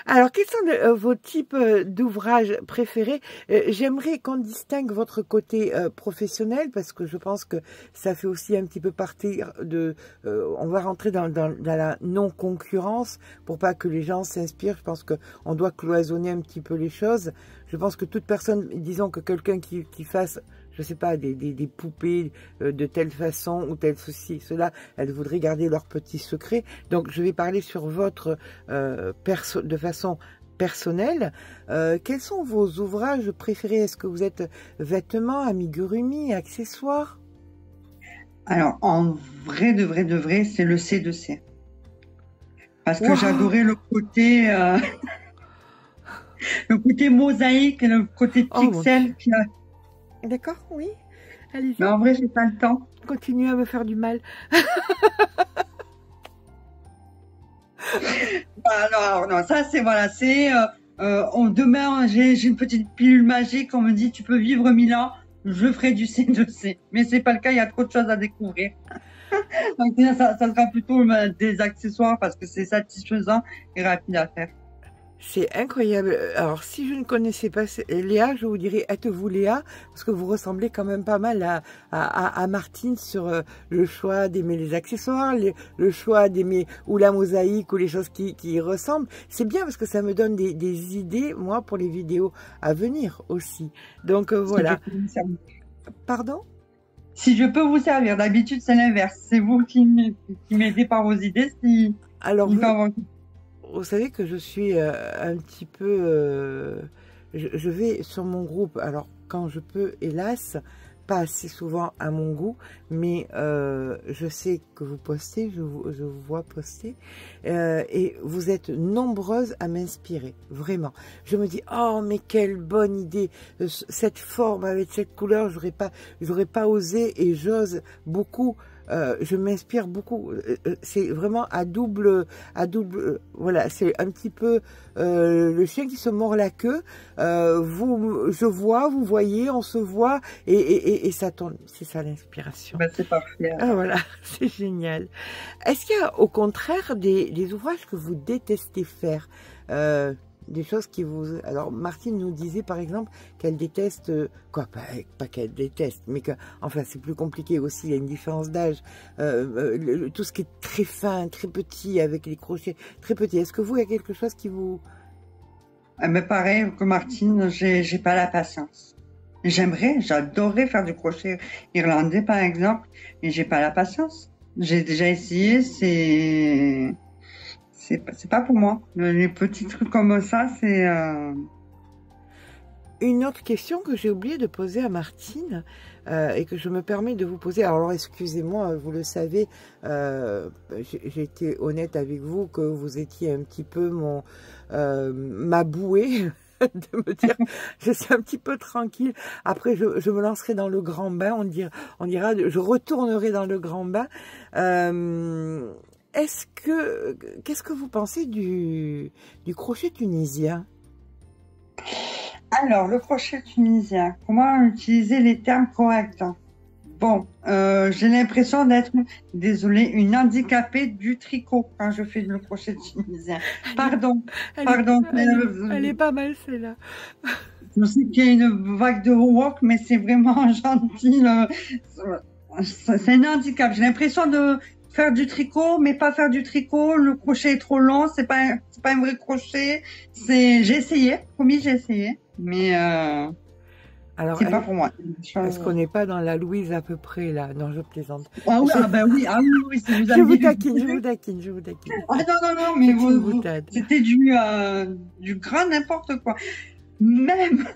Alors, quels sont vos types d'ouvrages préférés? J'aimerais qu'on distingue votre côté professionnel, parce que je pense que ça fait aussi un petit peu partie de... on va rentrer dans la non-concurrence pour pas que les gens s'inspirent. Je pense qu'on doit cloisonner un petit peu les choses. Je pense que toute personne, disons que quelqu'un qui fasse... je sais pas, des poupées de telle façon ou telle ceci, cela, elles voudraient garder leurs petits secrets. Donc, je vais parler sur votre de façon personnelle. Quels sont vos ouvrages préférés? Est-ce que vous êtes vêtements, amigurumi, accessoires? Alors, en vrai, de vrai, c'est le C2C. Parce que j'adorais le côté... le côté mosaïque et le côté pixel qui a... D'accord, oui. Allez-y. Mais en vrai, j'ai pas le temps. Continuez à me faire du mal. Non, ça c'est voilà, c'est demain j'ai une petite pilule magique, on me dit tu peux vivre 1000 ans, je ferai du C2C. Mais c'est pas le cas, il y a trop de choses à découvrir. Donc ça sera plutôt des accessoires parce que c'est satisfaisant et rapide à faire. C'est incroyable. Alors, si je ne connaissais pas Léa, je vous dirais, êtes-vous Léa? Parce que vous ressemblez quand même pas mal à Martine sur le choix d'aimer les accessoires, le choix d'aimer ou la mosaïque ou les choses qui y ressemblent. C'est bien parce que ça me donne des idées, moi, pour les vidéos à venir aussi. Donc, voilà. Pardon? Si je peux vous servir, d'habitude c'est l'inverse. C'est vous qui m'aidez par vos idées. Alors, vous savez que je suis un petit peu... je vais sur mon groupe, alors quand je peux, hélas, pas assez souvent à mon goût, mais je sais que vous postez, je vous vois poster, et vous êtes nombreuses à m'inspirer, vraiment. Je me dis, oh mais quelle bonne idée, cette forme avec cette couleur, j'aurais pas osé, et j'ose beaucoup. Je m'inspire beaucoup. C'est vraiment à double, voilà, c'est un petit peu le chien qui se mord la queue. Je vois, vous voyez, on se voit, et ça tourne. C'est ça l'inspiration. Ben, c'est parfait. Ah, voilà, c'est génial. Est-ce qu'il y a au contraire des ouvrages que vous détestez faire? Des choses qui vous... Alors, Martine nous disait, par exemple, qu'elle déteste... Quoi, pas qu'elle déteste, mais que... Enfin, c'est plus compliqué aussi, il y a une différence d'âge. Tout ce qui est très fin, très petit, avec les crochets très petits. Est-ce que vous, il y a quelque chose qui vous... Mais pareil que Martine, j'ai pas la patience. J'adorerais faire du crochet irlandais, par exemple, mais j'ai pas la patience. J'ai déjà essayé, c'est pas pour moi. Les petits trucs comme ça, c'est... Une autre question que j'ai oublié de poser à Martine et que je me permets de vous poser. Alors excusez-moi, vous le savez, j'ai été honnête avec vous que vous étiez un petit peu ma bouée. De me dire, je suis un petit peu tranquille. Après, je me lancerai dans le grand bain. On dira, je retournerai dans le grand bain. Qu'est-ce que vous pensez du crochet tunisien? Alors, le crochet tunisien, comment utiliser les termes corrects? Bon, j'ai l'impression d'être, désolée, une handicapée du tricot quand je fais le crochet tunisien. Pardon, pardon. Elle est pas mal, celle-là. Je sais qu'il y a une vague de wok, mais c'est vraiment gentil. C'est un handicap. J'ai l'impression de faire du tricot, mais pas faire du tricot. Le crochet est trop long. C'est pas un vrai crochet. J'ai essayé. Promis, j'ai essayé. Mais alors, c'est pas pour moi. Est-ce qu'on n'est pas dans la Louise à peu près là? Non, je plaisante. Ah oui, ben oui, si vous je vous taquine, je vous taquine, je vous taquine. Ah non, mais c'était du grand n'importe quoi. Même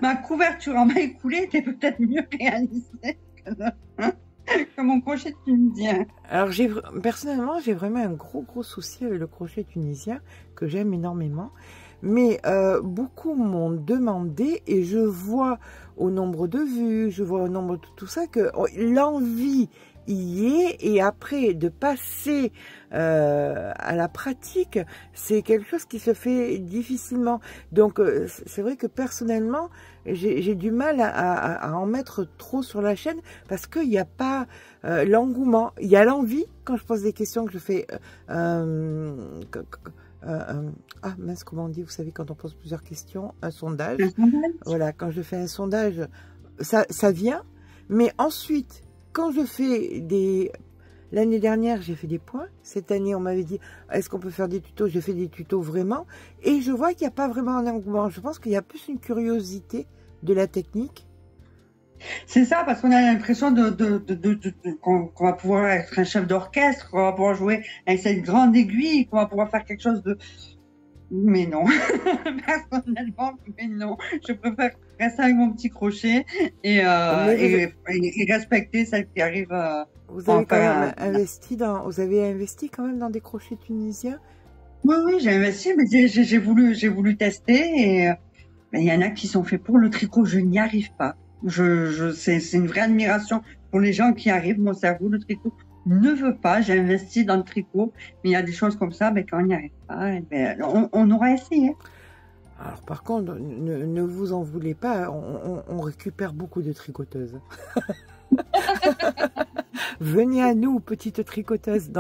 ma couverture en main écoulée était peut-être mieux réalisée que mon crochet tunisien. Alors personnellement, j'ai vraiment un gros souci avec le crochet tunisien que j'aime énormément. Mais beaucoup m'ont demandé, et je vois au nombre de vues, je vois au nombre de tout ça, que l'envie y est, et après de passer à la pratique, c'est quelque chose qui se fait difficilement. Donc c'est vrai que personnellement, j'ai du mal à en mettre trop sur la chaîne, parce qu'il n'y a pas l'engouement. Il y a l'envie, quand je pose des questions, que je fais... ah mince, comment on dit, vous savez, quand on pose plusieurs questions, un sondage. Voilà, quand je fais un sondage, ça vient. Mais ensuite, quand je fais l'année dernière, j'ai fait des points. Cette année, on m'avait dit, est-ce qu'on peut faire des tutos? J'ai fait des tutos vraiment. Et je vois qu'il n'y a pas vraiment un engouement. Je pense qu'il y a plus une curiosité de la technique. C'est ça, parce qu'on a l'impression qu'on va pouvoir être un chef d'orchestre, qu'on va pouvoir jouer avec cette grande aiguille, qu'on va pouvoir faire quelque chose de... Mais non, personnellement, mais non. Je préfère rester avec mon petit crochet et respecter celle qui arrive vous avez quand même investi quand même dans des crochets tunisiens? Oui, j'ai investi, mais j'ai voulu tester, et il y en a qui sont faits pour le tricot, je n'y arrive pas. C'est une vraie admiration pour les gens qui arrivent. Mon cerveau, le tricot ne veut pas. J'ai investi dans le tricot, mais il y a des choses comme ça, quand on n'y arrive pas, on aura essayé. Alors par contre, ne vous en voulez pas, on récupère beaucoup de tricoteuses. Venez à nous, petite tricoteuse.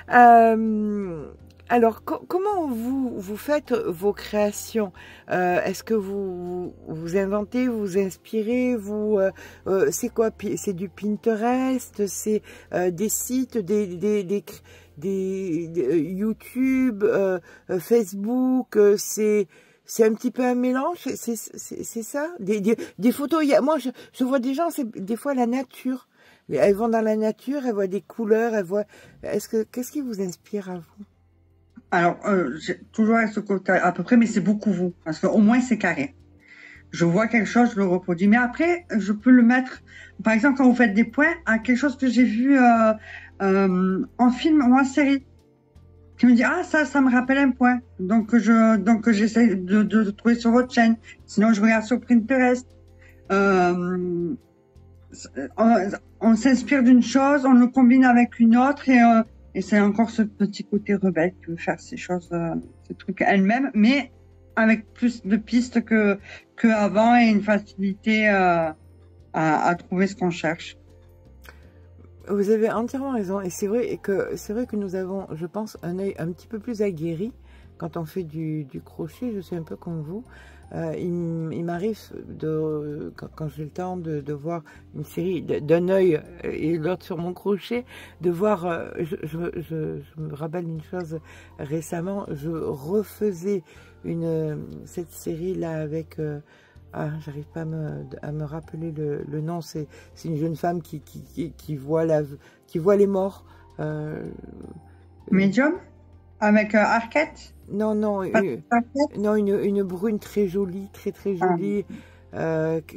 Alors, comment vous faites vos créations? Est-ce que vous inventez, vous inspirez, c'est quoi? C'est du Pinterest, c'est des sites, des YouTube, Facebook, c'est un petit peu un mélange, c'est ça? Des photos. Moi, je vois des gens, c'est des fois la nature. Elles vont dans la nature, elles voient des couleurs, elles voient. Qu'est-ce qui vous inspire à vous? Alors, j'ai toujours à ce côté à peu près, mais c'est beaucoup vous, parce qu'au moins c'est carré. Je vois quelque chose, je le reproduis. Mais après, je peux le mettre, par exemple, quand vous faites des points, à quelque chose que j'ai vu en film ou en série, qui me dit, ah, ça me rappelle un point. Donc, j'essaie de trouver sur votre chaîne. Sinon, je regarde sur Pinterest. On s'inspire d'une chose, on le combine avec une autre et c'est encore ce petit côté rebelle qui veut faire ces choses, ces trucs elle-même, mais avec plus de pistes que avant et une facilité à trouver ce qu'on cherche. Vous avez entièrement raison et c'est vrai que nous avons, je pense, un œil un petit peu plus aguerri quand on fait du crochet. Je suis un peu comme vous. Il m'arrive quand j'ai le temps de voir une série d'un œil et l'autre sur mon crochet, de voir, je me rappelle une chose récemment, je refaisais cette série-là avec, j'arrive pas à me rappeler le nom, c'est une jeune femme qui voit les morts. Medium? Avec Arquette? Non, une brune très jolie, très jolie.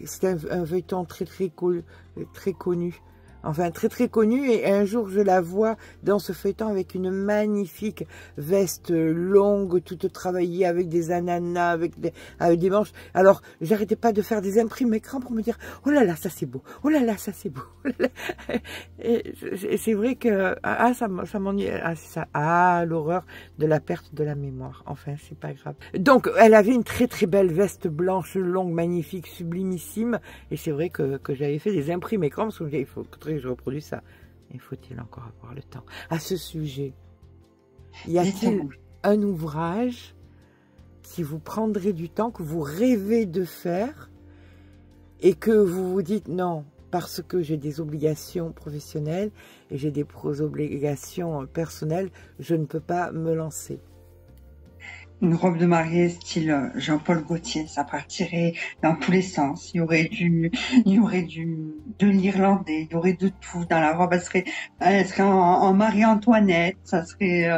C'était un feuilleton très connu. Enfin, très connu. Et un jour, je la vois dans ce feuilleton avec une magnifique veste longue, toute travaillée, avec des ananas, avec des manches. Alors, j'arrêtais pas de faire des imprimes écran pour me dire, oh là là, ça c'est beau. Oh là là, ça c'est beau. Et c'est vrai que, ça m'ennuie. C'est ça. L'horreur de la perte de la mémoire. Enfin, c'est pas grave. Donc, elle avait une très belle veste blanche, longue, magnifique, sublimissime. Et c'est vrai que j'avais fait des imprimes écran parce que il faut que je reproduise ça. Il faut-il encore avoir le temps? À ce sujet, y a-t-il un ouvrage qui vous prendrait du temps, que vous rêvez de faire et que vous vous dites non, parce que j'ai des obligations professionnelles et j'ai des obligations personnelles, je ne peux pas me lancer? Une robe de mariée style Jean-Paul Gaultier, ça partirait dans tous les sens. Il y aurait de l'irlandais, il y aurait de tout dans la robe. Elle serait en Marie-Antoinette. Ça serait,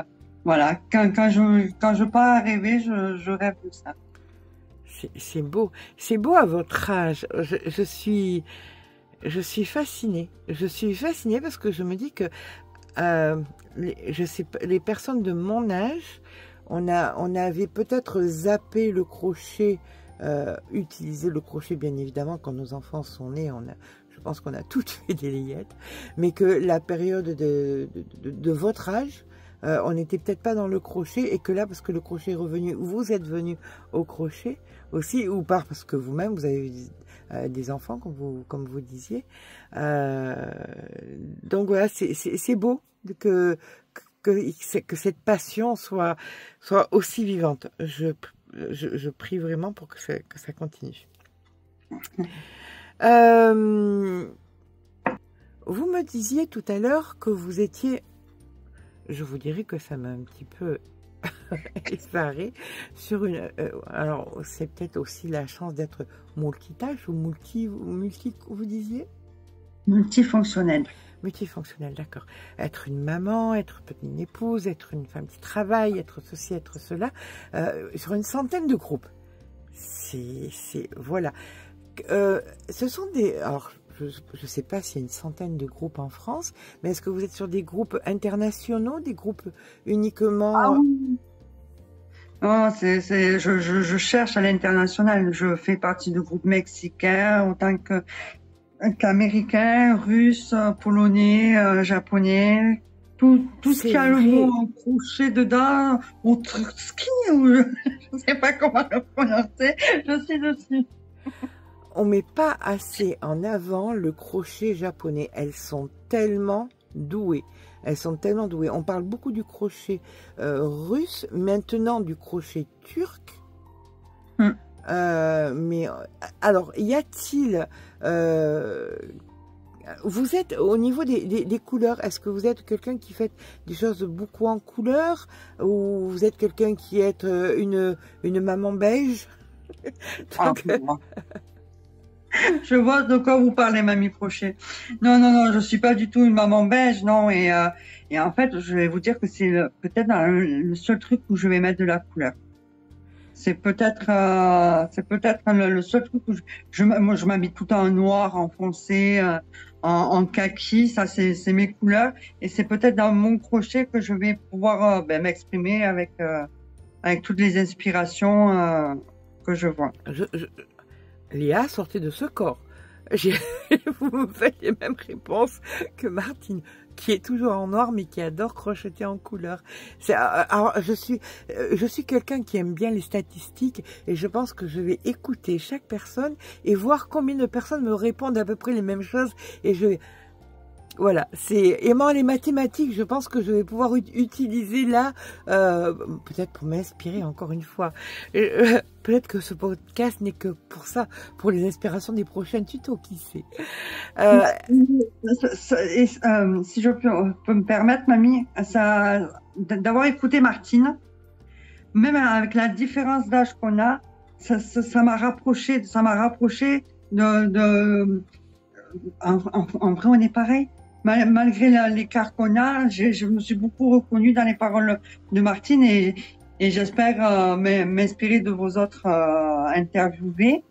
voilà. Quand je pars à rêver, je rêve de ça. C'est beau à votre âge. Je suis fascinée. Je suis fascinée parce que je me dis que les personnes de mon âge, on avait peut-être zappé le crochet, utilisé le crochet bien évidemment quand nos enfants sont nés. Je pense qu'on a toutes fait des layettes, mais que la période de votre âge, on n'était peut-être pas dans le crochet et que là, parce que le crochet est revenu, vous êtes venu au crochet aussi, ou pas parce que vous-même vous avez des enfants comme vous disiez. Donc voilà, c'est beau que cette passion soit aussi vivante. Je prie vraiment pour que ça continue. Vous me disiez tout à l'heure que vous étiez, je vous dirais que ça m'a un petit peu effaré sur une... alors, c'est peut-être aussi la chance d'être multitâche ou multi, vous disiez? Multifonctionnelle. Multifonctionnelle, d'accord. Être une maman, être une épouse, être une femme qui travaille, être ceci, être cela, sur une centaine de groupes. Voilà. Ce sont des... Alors, je ne sais pas s'il y a une centaine de groupes en France, mais est-ce que vous êtes sur des groupes internationaux, des groupes uniquement... Ah oui. Oh, je cherche à l'international. Je fais partie de groupes mexicains autant qu'américains, russes, polonais, japonais. Tout ce qui a le mot crochet dedans, ou trutski, ou je ne sais pas comment le prononcer, je suis dessus. On met pas assez en avant le crochet japonais. Elles sont tellement douées. Elles sont tellement douées. On parle beaucoup du crochet russe, maintenant du crochet turc. Mais alors, y a-t-il... vous êtes, au niveau des couleurs, est-ce que vous êtes quelqu'un qui fait des choses beaucoup en couleurs, ou vous êtes quelqu'un qui est une maman beige? Donc, je vois de quoi vous parlez, Mamie Crochet. Non, non, non, je suis pas du tout une maman beige, non. Et en fait, je vais vous dire que c'est peut-être le seul truc où je vais mettre de la couleur. C'est peut-être le seul truc où moi je m'habille tout en noir, en foncé, en kaki. Ça, c'est mes couleurs. Et c'est peut-être dans mon crochet que je vais pouvoir m'exprimer avec toutes les inspirations que je vois. Léa, sortez de ce corps. Vous me faites les mêmes réponses que Martine, qui est toujours en noir, mais qui adore crocheter en couleur. Alors, je suis quelqu'un qui aime bien les statistiques, et je pense que je vais écouter chaque personne et voir combien de personnes me répondent à peu près les mêmes choses, et je vais... Voilà, c'est aimant les mathématiques, je pense que je vais pouvoir utiliser là, peut-être pour m'inspirer encore une fois. Peut-être que ce podcast n'est que pour ça, pour les inspirations des prochains tutos, qui sait. Si je peux me permettre, Mamie, d'avoir écouté Martine, même avec la différence d'âge qu'on a, ça m'a rapproché, en vrai, on est pareil. Malgré l'écart qu'on a, je me suis beaucoup reconnue dans les paroles de Martine, et j'espère m'inspirer de vos autres interviewés.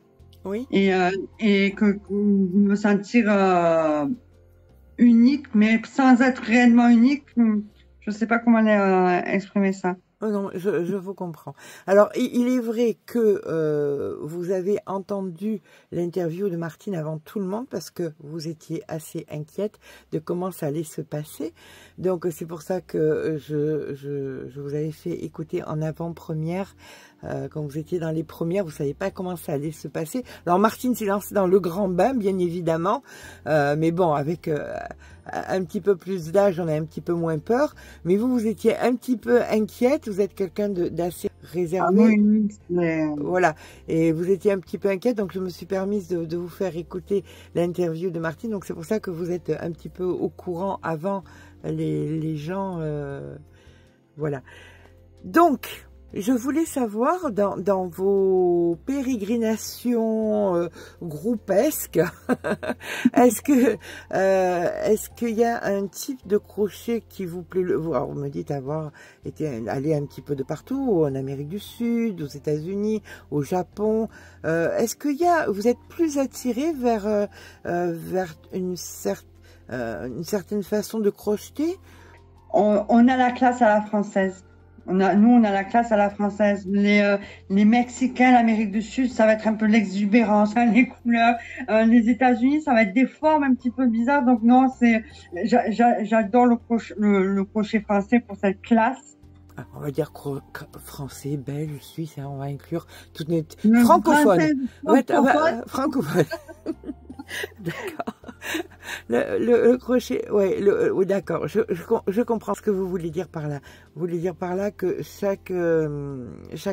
Oui. Et que me sentir unique, mais sans être réellement unique. Je sais pas comment exprimer ça. Oh non, je vous comprends. Alors, il est vrai que vous avez entendu l'interview de Martine avant tout le monde, parce que vous étiez assez inquiète de comment ça allait se passer. Donc, c'est pour ça que je vous avais fait écouter en avant-première. Quand vous étiez dans les premières, vous ne saviez pas comment ça allait se passer. Alors, Martine s'est lancée dans le grand bain, bien évidemment. Mais bon, avec... un petit peu plus d'âge, on a un petit peu moins peur, mais vous étiez un petit peu inquiète, vous êtes quelqu'un d'assez réservé. Ah oui, mais... Voilà, et vous étiez un petit peu inquiète, donc je me suis permise de vous faire écouter l'interview de Martine, donc c'est pour ça que vous êtes un petit peu au courant avant les gens, voilà. Donc... je voulais savoir, dans vos pérégrinations groupesques, est-ce qu'il y a un type de crochet qui vous plaît? Alors, vous me dites avoir allé un petit peu de partout, en Amérique du Sud, aux États-Unis, au Japon. Est-ce que vous êtes plus attiré vers une certaine façon de crocheter? On a la classe à la française. On a la classe à la française. Les Mexicains, l'Amérique du Sud, ça va être un peu l'exubérance, hein, les couleurs. Les États-Unis, ça va être des formes un petit peu bizarres. Donc non, j'adore le crochet français pour cette classe. On va dire français, belge, suisse, hein, on va inclure toutes les francophones. Francophone. D'accord. Le crochet, ouais, d'accord. Je comprends ce que vous voulez dire par là. Vous voulez dire par là que chaque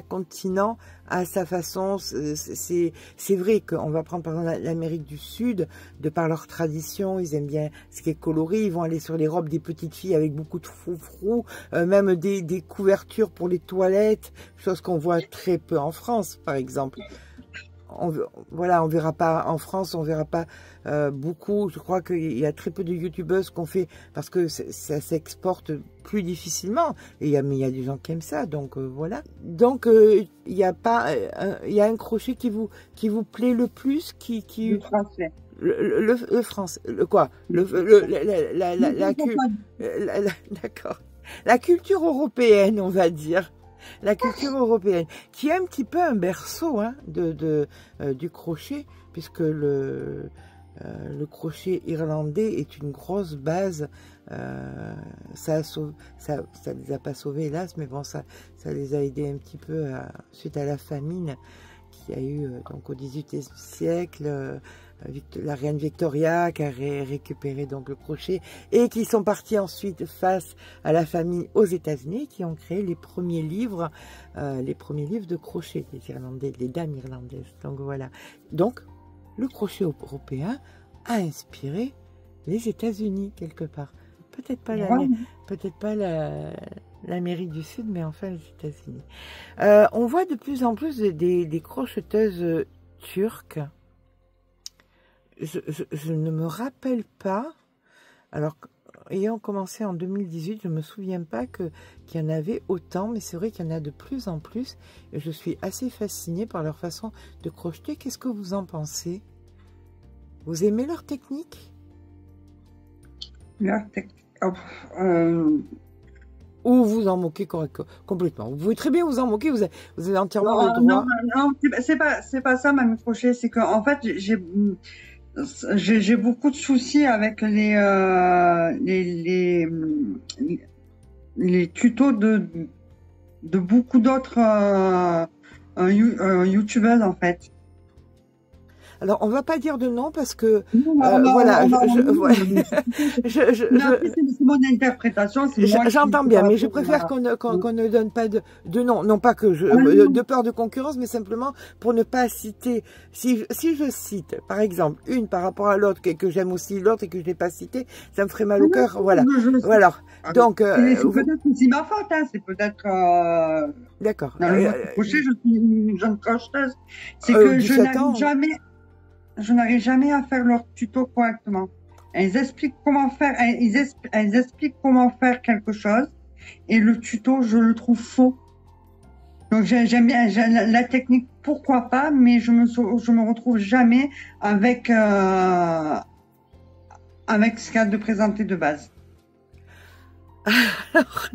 continent a sa façon. C'est vrai qu'on va prendre par exemple l'Amérique du Sud, de par leur tradition, ils aiment bien ce qui est coloré. Ils vont aller sur les robes des petites filles avec beaucoup de froufrou, même des couvertures pour les toilettes, chose qu'on voit très peu en France, par exemple. Voilà, on verra pas en France, on verra pas beaucoup. Je crois qu'il y a très peu de youtubeuses qu'on fait parce que ça s'exporte plus difficilement. Mais il y a des gens qui aiment ça, donc voilà. Donc il y a un crochet qui vous plaît le plus, Le français. Le français, quoi? D'accord. La culture européenne, on va dire. La culture européenne, qui est un petit peu un berceau hein, du crochet, puisque le crochet irlandais est une grosse base. Ça les a pas sauvés, hélas, mais bon, ça les a aidés un petit peu suite à la famine qui a eu donc au XVIIIe siècle la reine Victoria qui a récupéré donc le crochet et qui sont partis ensuite face à la famille aux États-Unis qui ont créé les premiers livres de crochet des dames irlandaises. Donc voilà. Donc le crochet européen a inspiré les États-Unis quelque part. Peut-être pas l'Amérique du Sud, mais enfin les États-Unis. On voit de plus en plus des crocheteuses turques. Je ne me rappelle pas, alors ayant commencé en 2018, je ne me souviens pas qu'il y en avait autant, mais c'est vrai qu'il y en a de plus en plus, et je suis assez fascinée par leur façon de crocheter. Qu'est-ce que vous en pensez? Vous aimez leur technique? Leur technique, ou vous en moquez complètement? Vous pouvez très bien vous en moquer, vous avez entièrement le droit. Non, c'est pas ça, Mamie Crochet, c'est qu'en fait, j'ai beaucoup de soucis avec les tutos de beaucoup d'autres youtubeuses en fait. Alors, on va pas dire de nom parce que voilà, c'est mon interprétation. J'entends bien, mais je préfère qu'on ne donne pas de nom. Non pas que de peur de concurrence, mais simplement pour ne pas citer. Si je cite, par exemple, une par rapport à l'autre, que j'aime aussi l'autre et que je n'ai pas cité, ça me ferait mal au cœur. Voilà. Voilà. Donc, c'est peut-être aussi ma faute, hein. C'est peut-être. D'accord. Dans le crochet, je suis une jeune crocheteuse. C'est que je n'arrive jamais à faire leur tuto correctement. Elles expliquent comment faire, elles expliquent comment faire quelque chose, et le tuto, je le trouve faux. Donc j'aime bien la technique, pourquoi pas, mais je me retrouve jamais avec ce qu'il y a de présenté de base. Alors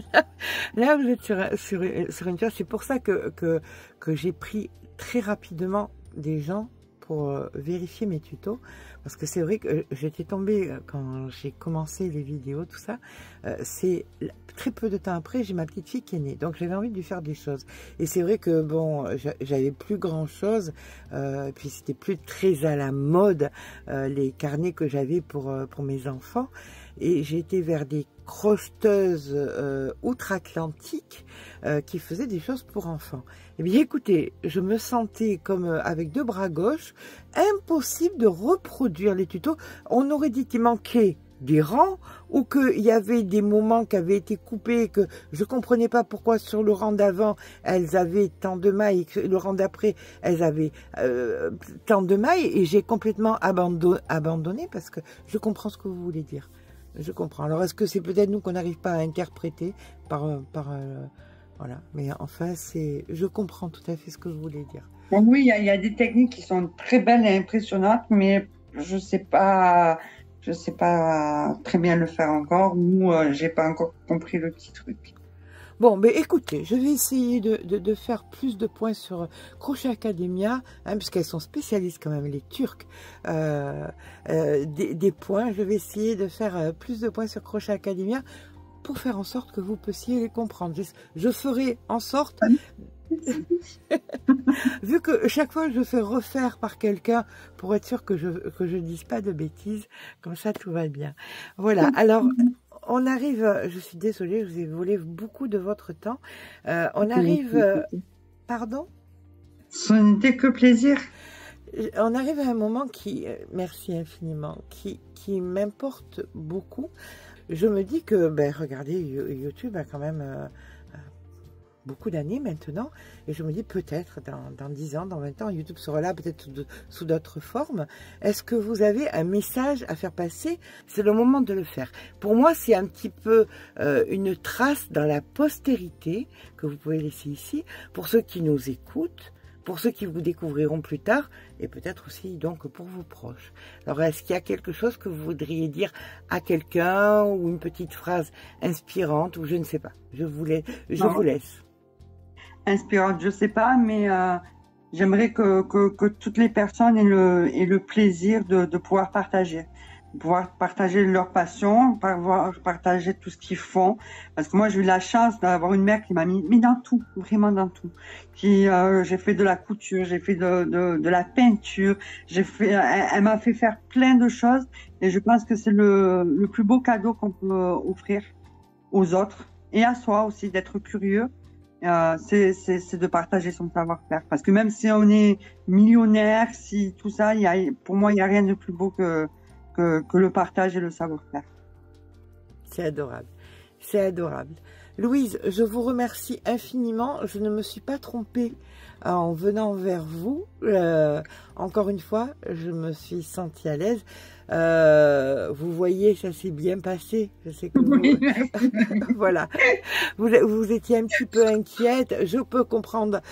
là vous êtes sur une chose. C'est pour ça que j'ai pris très rapidement des gens pour vérifier mes tutos, parce que c'est vrai que j'étais tombée quand j'ai commencé les vidéos, tout ça, c'est très peu de temps après, j'ai ma petite fille qui est née, donc j'avais envie de lui faire des choses, et c'est vrai que bon, j'avais plus grand chose, puis c'était plus très à la mode les carnets que j'avais pour mes enfants, et j'ai été vers des crocheteuses outre-Atlantique qui faisaient des choses pour enfants. Eh bien écoutez, je me sentais comme avec deux bras gauches, impossible de reproduire les tutos. On aurait dit qu'il manquait des rangs, ou qu'il y avait des moments qui avaient été coupés, que je comprenais pas pourquoi sur le rang d'avant elles avaient tant de mailles, et le rang d'après elles avaient tant de mailles, et j'ai complètement abandonné parce que je comprends ce que vous voulez dire. Je comprends. Alors, est-ce que c'est peut-être nous qu'on n'arrive pas à interpréter voilà. Mais enfin, je comprends tout à fait ce que vous voulez dire. Bon, oui, il y a des techniques qui sont très belles et impressionnantes, mais je sais pas très bien le faire encore, ou j'ai pas encore compris le petit truc. Bon, mais écoutez, je vais essayer de faire plus de points sur Crochet Academia, hein, puisqu'elles sont spécialistes quand même, les Turcs, des points. Je vais essayer de faire plus de points sur Crochet Academia pour faire en sorte que vous puissiez les comprendre. Je ferai en sorte, vu que chaque fois je fais refaire par quelqu'un pour être sûr que je dise pas de bêtises, comme ça tout va bien. Voilà, alors... On arrive, je suis désolée, je vous ai volé beaucoup de votre temps. On arrive... pardon? Ce n'était que plaisir. On arrive à un moment qui, merci infiniment, qui m'importe beaucoup. Je me dis que, ben, regardez, YouTube a quand même beaucoup d'années maintenant, et je me dis peut-être dans 10 ans, dans 20 ans, YouTube sera là peut-être sous d'autres formes. Est-ce que vous avez un message à faire passer? C'est le moment de le faire. Pour moi, c'est un petit peu une trace dans la postérité que vous pouvez laisser ici, pour ceux qui nous écoutent, pour ceux qui vous découvriront plus tard, et peut-être aussi donc pour vos proches. Alors, est-ce qu'il y a quelque chose que vous voudriez dire à quelqu'un, ou une petite phrase inspirante, ou je ne sais pas? Je vous laisse. Inspirante, je sais pas, mais j'aimerais que toutes les personnes aient le plaisir de pouvoir partager. pouvoir partager leur passion, pouvoir partager tout ce qu'ils font. Parce que moi, j'ai eu la chance d'avoir une mère qui m'a mis dans tout, vraiment dans tout. J'ai fait de la couture, j'ai fait de la peinture, elle m'a fait faire plein de choses. Et je pense que c'est le plus beau cadeau qu'on peut offrir aux autres et à soi aussi, d'être curieux. C'est de partager son savoir-faire. Parce que même si on est millionnaire, si tout ça, pour moi, il n'y a rien de plus beau que le partage et le savoir-faire. C'est adorable. C'est adorable. Louise, je vous remercie infiniment. Je ne me suis pas trompée en venant vers vous. Encore une fois, je me suis sentie à l'aise. Vous voyez, ça s'est bien passé. Je sais que vous... voilà. Vous étiez un petit peu inquiète. Je peux comprendre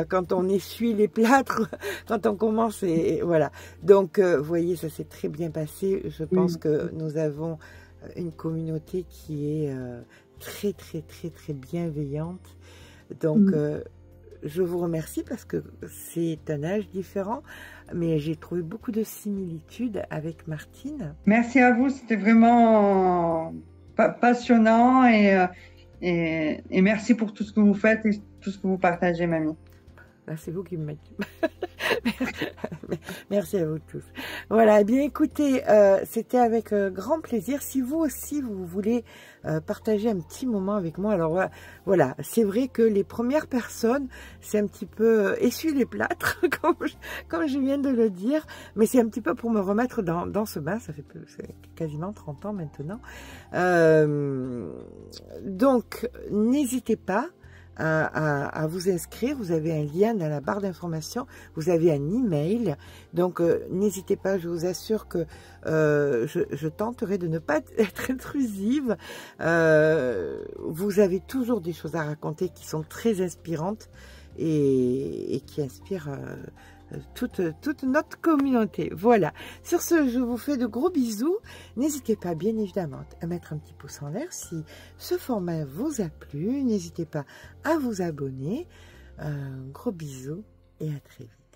quand on essuie les plâtres, quand on commence et voilà. Donc, vous voyez, ça s'est très bien passé. Je pense que nous avons une communauté qui est très, très, très, très bienveillante. Donc, je vous remercie parce que c'est un âge différent, mais j'ai trouvé beaucoup de similitudes avec Martine. Merci à vous, c'était vraiment passionnant et merci pour tout ce que vous faites et tout ce que vous partagez, mamie. C'est vous qui me mettez. Merci à vous tous. Voilà, eh bien écoutez, c'était avec grand plaisir. Si vous aussi, vous voulez partager un petit moment avec moi, alors voilà, c'est vrai que les premières personnes, c'est un petit peu essuie les plâtres, comme je viens de le dire, mais c'est un petit peu pour me remettre dans ce bain, ça fait quasiment 30 ans maintenant. Donc, n'hésitez pas à vous inscrire. Vous avez un lien dans la barre d'information, vous avez un email, donc n'hésitez pas, je vous assure que je tenterai de ne pas être intrusive. Vous avez toujours des choses à raconter qui sont très inspirantes et qui inspirent toute notre communauté. Voilà. Sur ce, je vous fais de gros bisous. N'hésitez pas, bien évidemment, à mettre un petit pouce en l'air si ce format vous a plu. N'hésitez pas à vous abonner. Gros bisous et à très vite.